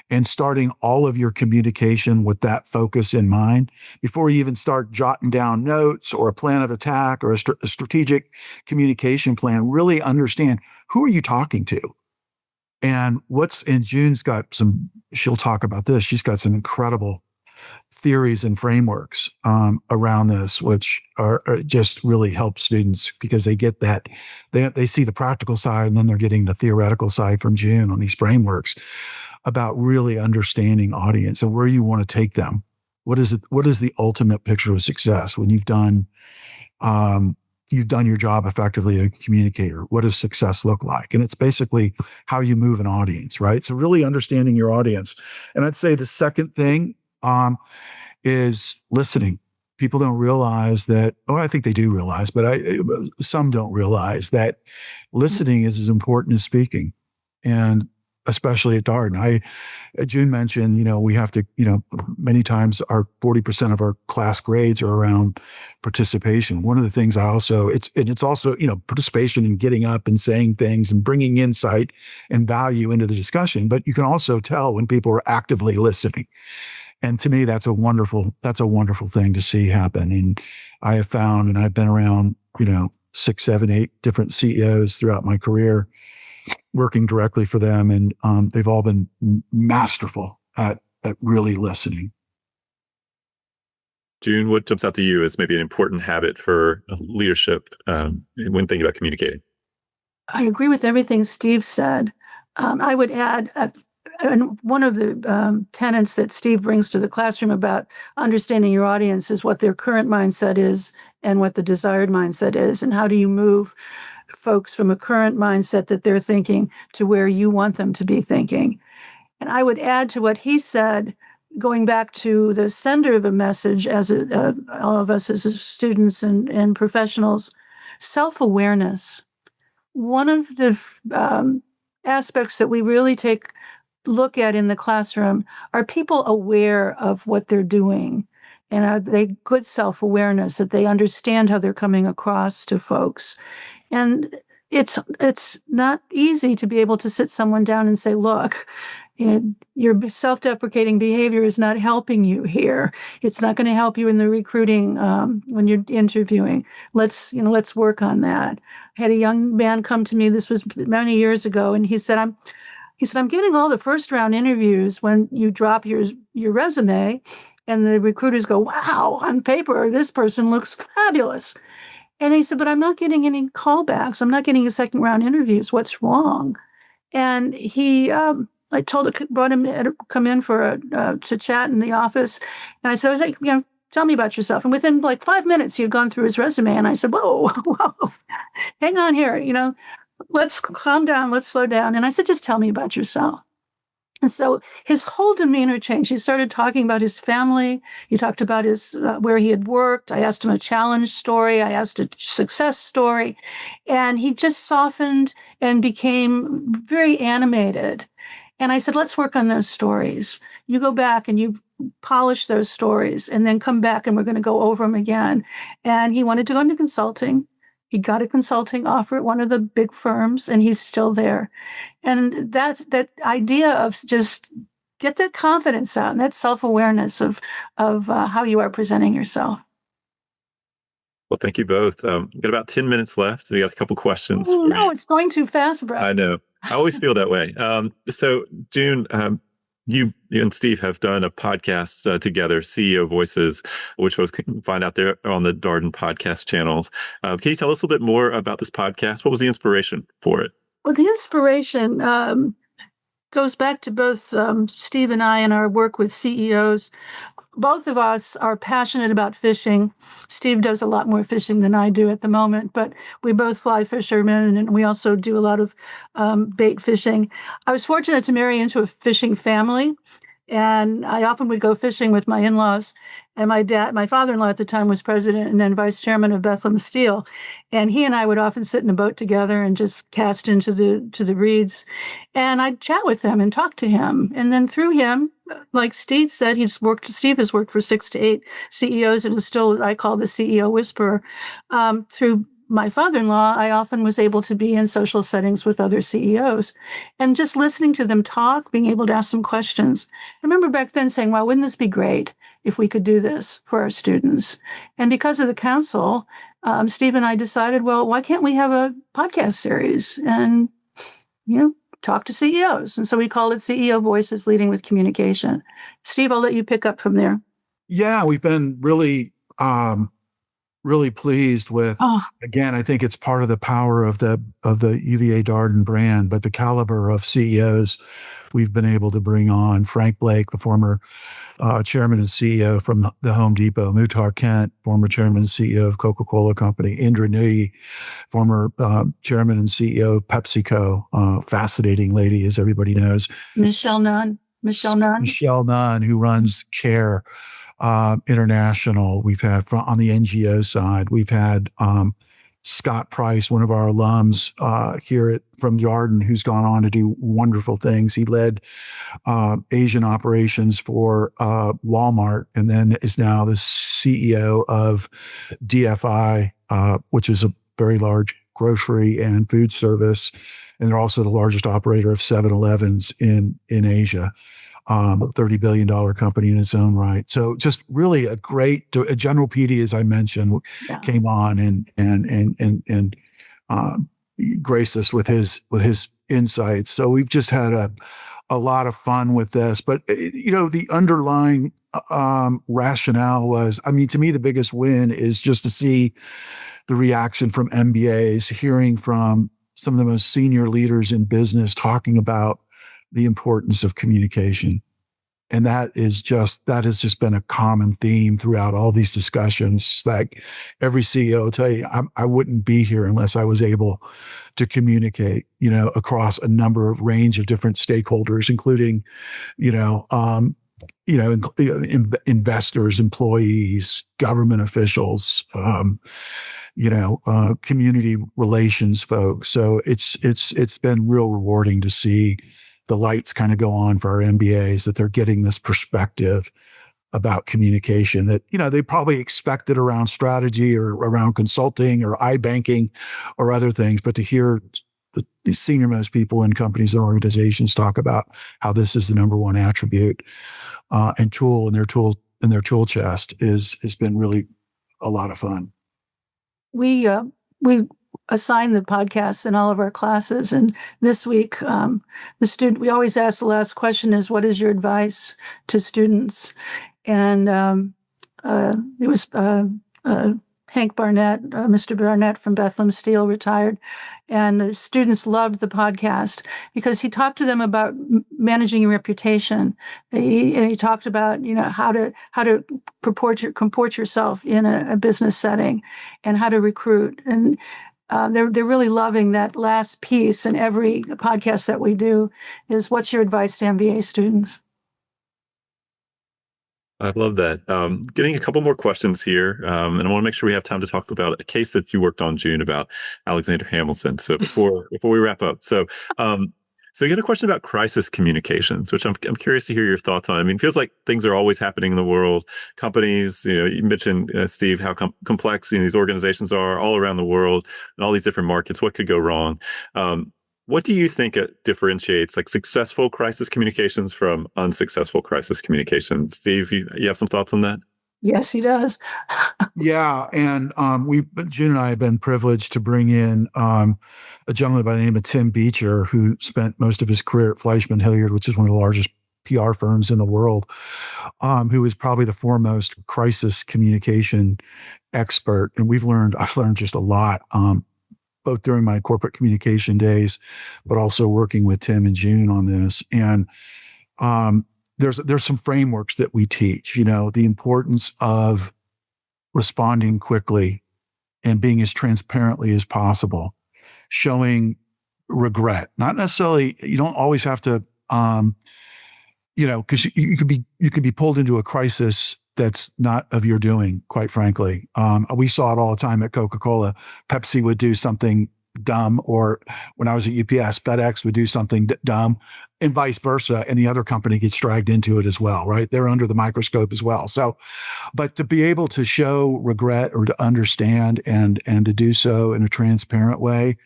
and starting all of your communication with that focus in mind before you even start jotting down notes or a plan of attack or a strategic communication plan. Really understand, who are you talking to? And June's got she'll talk about this. She's got some incredible theories and frameworks around this, which are just really help students because they get that, they see the practical side, and then they're getting the theoretical side from June on these frameworks about really understanding audience and where you want to take them. What is the ultimate picture of success when you've done your job effectively as a communicator? What does success look like? And it's basically how you move an audience, right? So really understanding your audience. And I'd say the second thing is listening. People don't realize that, I think they do realize, but some don't realize that listening is as important as speaking. And especially at Darden. June mentioned, we have to, many times 40% of our class grades are around participation. One of the things it's also, participation in getting up and saying things and bringing insight and value into the discussion. But you can also tell when people are actively listening. And to me, that's a wonderful thing to see happen. And I have found, and I've been around, 6, 7, 8 different CEOs throughout my career, working directly for them. And they've all been masterful at really listening. June, what jumps out to you as maybe an important habit for leadership when thinking about communicating? I agree with everything Steve said. I would add, and one of the tenets that Steve brings to the classroom about understanding your audience is what their current mindset is and what the desired mindset is, and how do you move folks from a current mindset that they're thinking to where you want them to be thinking. And I would add to what he said, going back to the sender of a message, as all of us as students and professionals, self-awareness. One of the aspects that we really look at in the classroom, are people aware of what they're doing? And are they good self-awareness, that they understand how they're coming across to folks? And it's not easy to be able to sit someone down and say, look, your self-deprecating behavior is not helping you here. It's not going to help you in the recruiting when you're interviewing. Let's work on that. I had a young man come to me, this was many years ago, and he said, I'm getting all the first round interviews when you drop your resume and the recruiters go, wow, on paper, this person looks fabulous. And he said, but I'm not getting any callbacks. I'm not getting a second round interviews. What's wrong? And brought him to come in to chat in the office. And I said, tell me about yourself. And within like 5 minutes, he had gone through his resume. And I said, whoa, hang on here. Let's calm down. Let's slow down. And I said, just tell me about yourself. And so his whole demeanor changed. He started talking about his family. He talked about where he had worked. I asked him a challenge story. I asked a success story. And he just softened and became very animated. And I said, let's work on those stories. You go back and you polish those stories and then come back and we're going to go over them again. And he wanted to go into consulting. He got a consulting offer at one of the big firms, and he's still there. And that idea of just get that confidence out and that self-awareness of how you are presenting yourself. Well, thank you both. We've got about 10 minutes left. So we got a couple questions. Oh, no, it's going too fast, Brett. I know. I always feel that way. So, June, you and Steve have done a podcast together, CEO Voices, which folks can find out there on the Darden podcast channels. Can you tell us a little bit more about this podcast? What was the inspiration for it? Well, the inspiration goes back to both Steve and I and our work with CEOs. Both of us are passionate about fishing. Steve does a lot more fishing than I do at the moment, but we both fly fishermen, and we also do a lot of bait fishing. I was fortunate to marry into a fishing family, and I often would go fishing with my in-laws. And my father-in-law at the time was president and then vice chairman of Bethlehem Steel. And he and I would often sit in a boat together and just cast into the reeds. And I'd chat with him and talk to him. And then through him, like Steve said, Steve has worked for 6 to 8 CEOs and is still what I call the CEO whisperer. Through my father-in-law, I often was able to be in social settings with other CEOs and just listening to them talk, being able to ask them questions. I remember back then saying, well, wouldn't this be great if we could do this for our students? And because of the council, Steve and I decided, well, why can't we have a podcast series and, talk to CEOs? And so we called it CEO Voices Leading with Communication. Steve, I'll let you pick up from there. Yeah, we've been really pleased with, again, I think it's part of the power of the UVA Darden brand, but the caliber of CEOs we've been able to bring on. Frank Blake, the former chairman and CEO from the Home Depot, Muhtar Kent, former chairman and CEO of Coca-Cola Company, Indra Nooyi, former chairman and CEO of PepsiCo, fascinating lady, as everybody knows. Michelle Nunn, who runs CARE International. We've had on the NGO side, we've had Scott Price, one of our alums here from Darden, who's gone on to do wonderful things. He led Asian operations for Walmart, and then is now the CEO of DFI, which is a very large grocery and food service, and they're also the largest operator of 7-Elevens in Asia. $30 billion company in its own right. So just really a General PD, as I mentioned, came on and graced us with his insights. So we've just had a lot of fun with this. But the underlying rationale was, to me, the biggest win is just to see the reaction from MBAs, hearing from some of the most senior leaders in business talking about the importance of communication. And that has just been a common theme throughout all these discussions. Like every CEO will tell you, I wouldn't be here unless I was able to communicate, across a number of range of different stakeholders, including, investors, employees, government officials, community relations folks. So it's been real rewarding to see the lights kind of go on for our MBAs, that they're getting this perspective about communication that, they probably expected around strategy or around consulting or iBanking or other things, but to hear the senior most people in companies and organizations talk about how this is the number one attribute and tool in their tool chest has been really a lot of fun. We assign the podcasts in all of our classes, and this week we always ask, the last question is, what is your advice to students? And it was Hank Barnett, Mr. Barnett from Bethlehem Steel, retired, and the students loved the podcast because he talked to them about managing your reputation. He talked about how to comport yourself in a business setting, and how to recruit. And they're really loving that last piece. And every podcast that we do is, what's your advice to MBA students? I love that. Getting a couple more questions here, and I want to make sure we have time to talk about a case that you worked on, June, about Alexander Hamilton. So before we wrap up, so you got a question about crisis communications, which I'm curious to hear your thoughts on. It feels like things are always happening in the world. Companies, you mentioned, Steve, how complex these organizations are all around the world and all these different markets. What could go wrong? What do you think differentiates successful crisis communications from unsuccessful crisis communications? Steve, you have some thoughts on that? Yes, he does. Yeah, and June and I have been privileged to bring in a gentleman by the name of Tim Beecher, who spent most of his career at Fleischmann Hilliard, which is one of the largest PR firms in the world, who is probably the foremost crisis communication expert. And I've learned just a lot, both during my corporate communication days, but also working with Tim and June on this. And there's some frameworks that we teach, the importance of responding quickly and being as transparently as possible, showing regret. Not necessarily, you don't always have to, because you could be pulled into a crisis that's not of your doing, quite frankly. We saw it all the time at Coca-Cola. Pepsi would do something dumb, or when I was at UPS, FedEx would do something dumb, and vice versa, and the other company gets dragged into it as well, right? They're under the microscope as well. So, but to be able to show regret or to understand and to do so in a transparent way,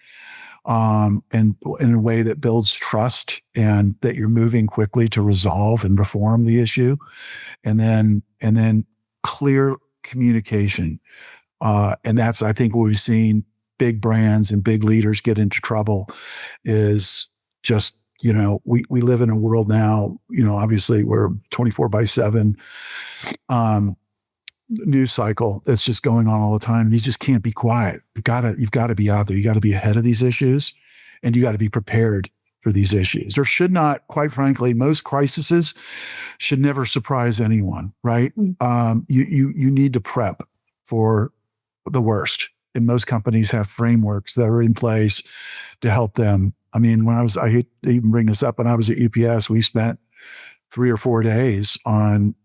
and in a way that builds trust and that you're moving quickly to resolve and reform the issue, and then clear communication. And that's, I think, what we've seen big brands and big leaders get into trouble is just, we live in a world now, obviously we're 24/7 news cycle that's just going on all the time. You just can't be quiet. You've got to be out there. You got to be ahead of these issues, and you got to be prepared for these issues. There should not, quite frankly, most crises should never surprise anyone, right? You need to prep for the worst. And most companies have frameworks that are in place to help them. I mean, I hate to even bring this up, when I was at UPS, we spent 3 or 4 days on,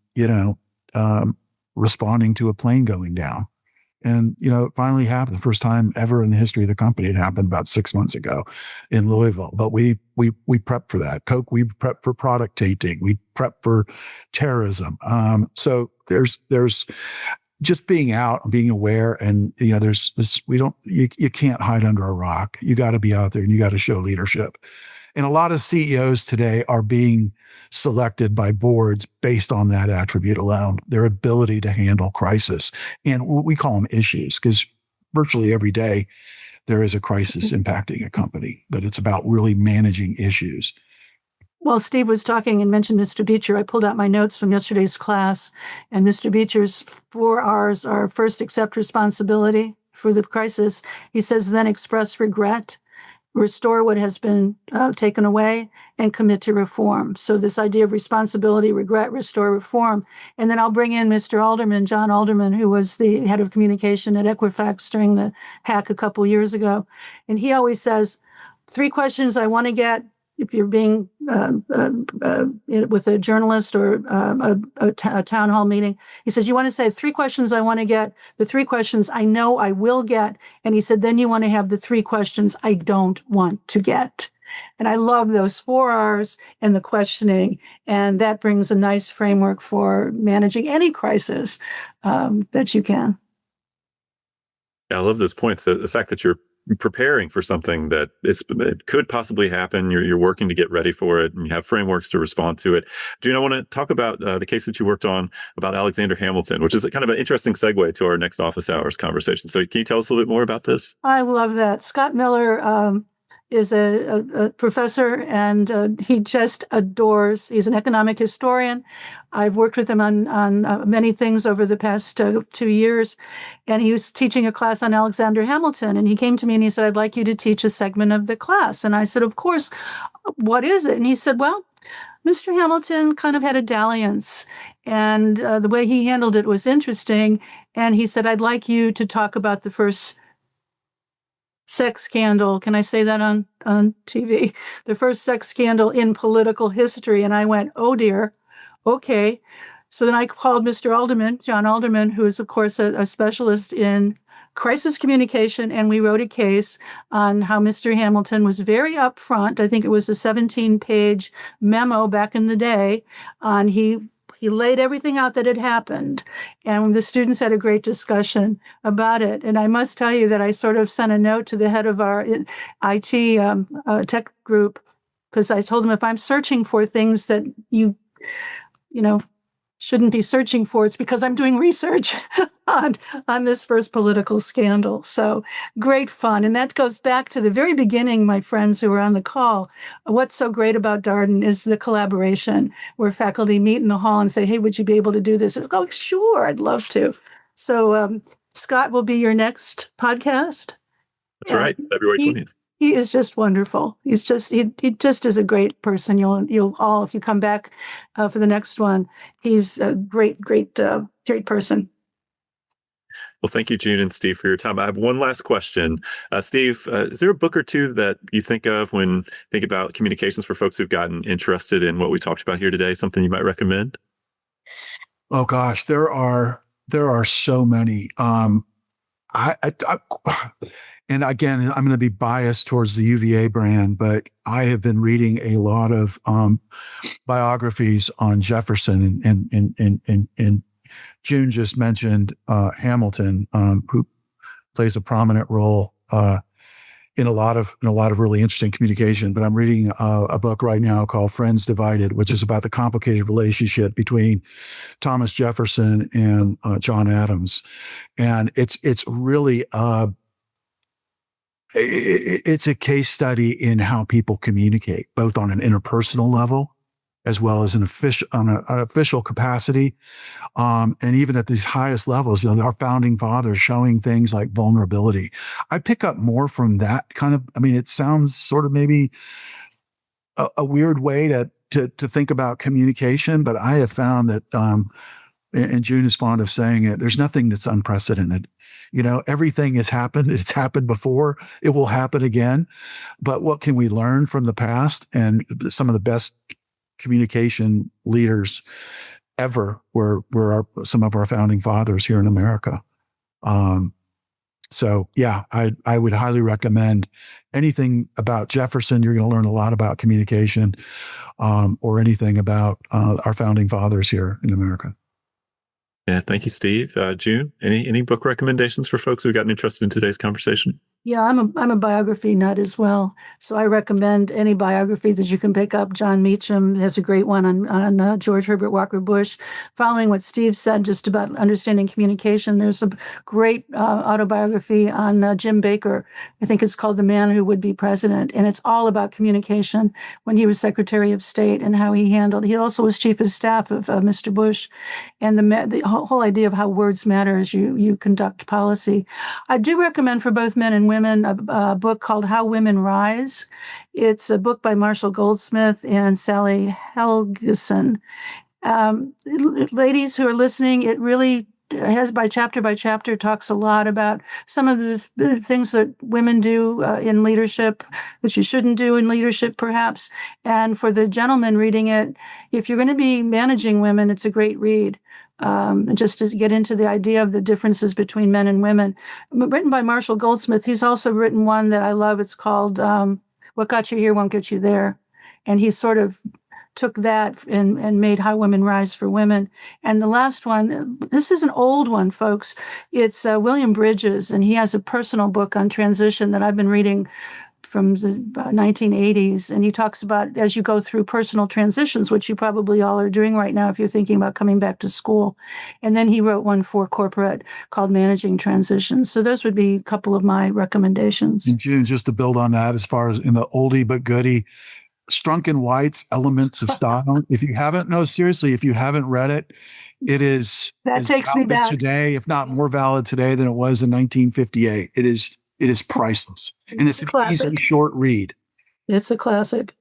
responding to a plane going down. And, it finally happened. The first time ever in the history of the company. It happened about 6 months ago in Louisville. But we prepped for that. Coke, we prepped for product tainting. We prepped for terrorism. So there's just being out and being aware, and there's this, you can't hide under a rock. You got to be out there, and you got to show leadership. And a lot of CEOs today are being selected by boards based on that attribute alone, their ability to handle crisis. And we call them issues, because virtually every day there is a crisis impacting a company, but it's about really managing issues. Well, Steve was talking and mentioned Mr. Beecher. I pulled out my notes from yesterday's class, and Mr. Beecher's 4 R's are: first, accept responsibility for the crisis. He says, then express regret, restore what has been taken away, and commit to reform. So this idea of responsibility, regret, restore, reform. And then I'll bring in Mr. Alderman, John Alderman, who was the head of communication at Equifax during the hack a couple years ago. And he always says, 3 questions I want to get. If you're being with a journalist or a town hall meeting, he says, you want to say 3 questions I want to get, the 3 questions I know I will get. And he said, then you want to have the 3 questions I don't want to get. And I love those 4 R's and the questioning. And that brings a nice framework for managing any crisis that you can. Yeah, I love those points. The fact that you're preparing for something that it could possibly happen. You're working to get ready for it, and you have frameworks to respond to it. June, I want to talk about the case that you worked on about Alexander Hamilton, which is kind of an interesting segue to our next office hours conversation. So can you tell us a little bit more about this? I love that. Scott Miller is a professor, and he just adores. He's an economic historian. I've worked with him on many things over the past 2 years, and he was teaching a class on Alexander Hamilton, and he came to me and he said, I'd like you to teach a segment of the class. And I said, of course. What is it? And he said, well, Mr. Hamilton kind of had a dalliance, and the way he handled it was interesting. And he said, I'd like you to talk about the first sex scandal. Can I say that on TV? The first sex scandal in political history. And I went, oh dear, okay. So then I called Mr. Alderman, John Alderman, who is, of course, a specialist in crisis communication, and we wrote a case on how Mr. Hamilton was very upfront. I think it was a 17-page memo back in the day on he laid everything out that had happened, and the students had a great discussion about it. And I must tell you that I sort of sent a note to the head of our IT tech group, because I told him, if I'm searching for things that you shouldn't be searching for. It's because I'm doing research on this first political scandal. So great fun. And that goes back to the very beginning, my friends who were on the call. What's so great about Darden is the collaboration where faculty meet in the hall and say, hey, would you be able to do this? And go, sure, I'd love to. So Scott will be your next podcast. That's right, February 20th. He is just wonderful. He just is a great person. You'll all, if you come back for the next one, he's a great person. Well, thank you, June and Steve, for your time. I have one last question. Steve, is there a book or two that you think of when think about communications for folks who've gotten interested in what we talked about here today? Something you might recommend? Oh gosh, there are so many. And again, I'm going to be biased towards the UVA brand, but I have been reading a lot of biographies on Jefferson, and June just mentioned Hamilton, who plays a prominent role in a lot of really interesting communication. But I'm reading a book right now called Friends Divided, which is about the complicated relationship between Thomas Jefferson and John Adams, and it's really it's a case study in how people communicate, both on an interpersonal level as well as an official capacity, and even at these highest levels. Our founding fathers showing things like vulnerability. I pick up more from that kind of. I mean, it sounds sort of maybe a weird way to think about communication, but I have found that, and June is fond of saying it, there's nothing that's unprecedented. Everything has happened. It's happened before. It will happen again. But what can we learn from the past? And some of the best communication leaders ever were some of our founding fathers here in America. So yeah, I would highly recommend anything about Jefferson. You're going to learn a lot about communication, or anything about our founding fathers here in America. Yeah, thank you, Steve. June, any book recommendations for folks who've gotten interested in today's conversation? Yeah, I'm a biography nut as well. So I recommend any biography that you can pick up. John Meacham has a great one on George Herbert Walker Bush. Following what Steve said just about understanding communication, there's a great autobiography on Jim Baker. I think it's called The Man Who Would Be President. And it's all about communication when he was Secretary of State and how he handled. He also was Chief of Staff of Mr. Bush. And the whole idea of how words matter as you conduct policy. I do recommend for both men and women a book called How Women Rise. It's a book by Marshall Goldsmith and Sally Helgeson. Ladies who are listening, it really has by chapter talks a lot about some of the things that women do in leadership that you shouldn't do in leadership, perhaps. And for the gentleman reading it, if you're going to be managing women, it's a great read. Just to get into the idea of the differences between men and women. Written by Marshall Goldsmith. He's also written one that I love. It's called What Got You Here Won't Get You There. And he sort of took that and made How Women Rise for Women. And the last one, this is an old one, folks. It's William Bridges, and he has a personal book on transition that I've been reading from the 1980s. And he talks about as you go through personal transitions, which you probably all are doing right now if you're thinking about coming back to school. And then he wrote one for corporate called Managing Transitions. So those would be a couple of my recommendations. And June, just to build on that, as far as in the oldie but goodie, Strunk and White's Elements of Style. If you haven't read it, it is that takes me back today, if not more valid today than it was in 1958. It is priceless. And it's an easy, short read. It's a classic.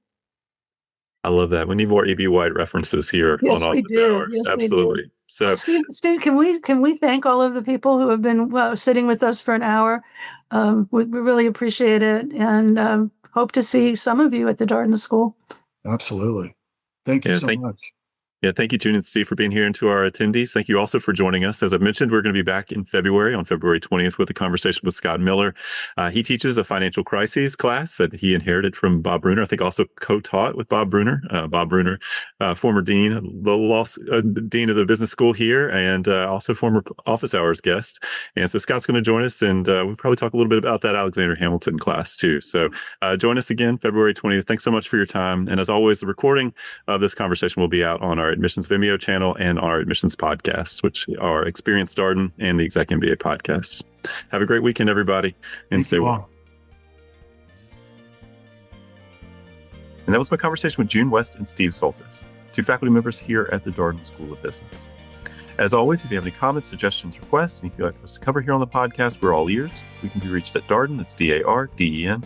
I love that. We need more E.B. White references here on Office Hours. Yes, absolutely. We do. So, Steve, can we thank all of the people who have been sitting with us for an hour? We really appreciate it, and hope to see some of you at the Darden School. Absolutely. Thank you so much. Yeah, thank you, June and Steve, for being here, and to our attendees. Thank you also for joining us. As I mentioned, we're going to be back in February, on February 20th, with a conversation with Scott Miller. He teaches a financial crises class that he inherited from Bob Bruner. I think also co-taught with Bob Bruner. Bob Bruner, former dean, dean of the business school here, and also former Office Hours guest. And so Scott's going to join us, and we'll probably talk a little bit about that Alexander Hamilton class too. So join us again, February 20th. Thanks so much for your time. And as always, the recording of this conversation will be out on our Admissions Vimeo channel and our Admissions podcasts, which are Experience Darden and the ExecMBA podcasts. Have a great weekend, everybody, and Thank stay you well. all. And that was my conversation with June West and Steve Soltis, two faculty members here at the Darden School of Business. As always, if you have any comments, suggestions, requests, anything you'd like us to cover here on the podcast, we're all ears. We can be reached at Darden, that's DARDEN,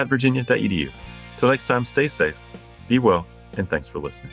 @virginia.edu. Till next time, stay safe, be well, and thanks for listening.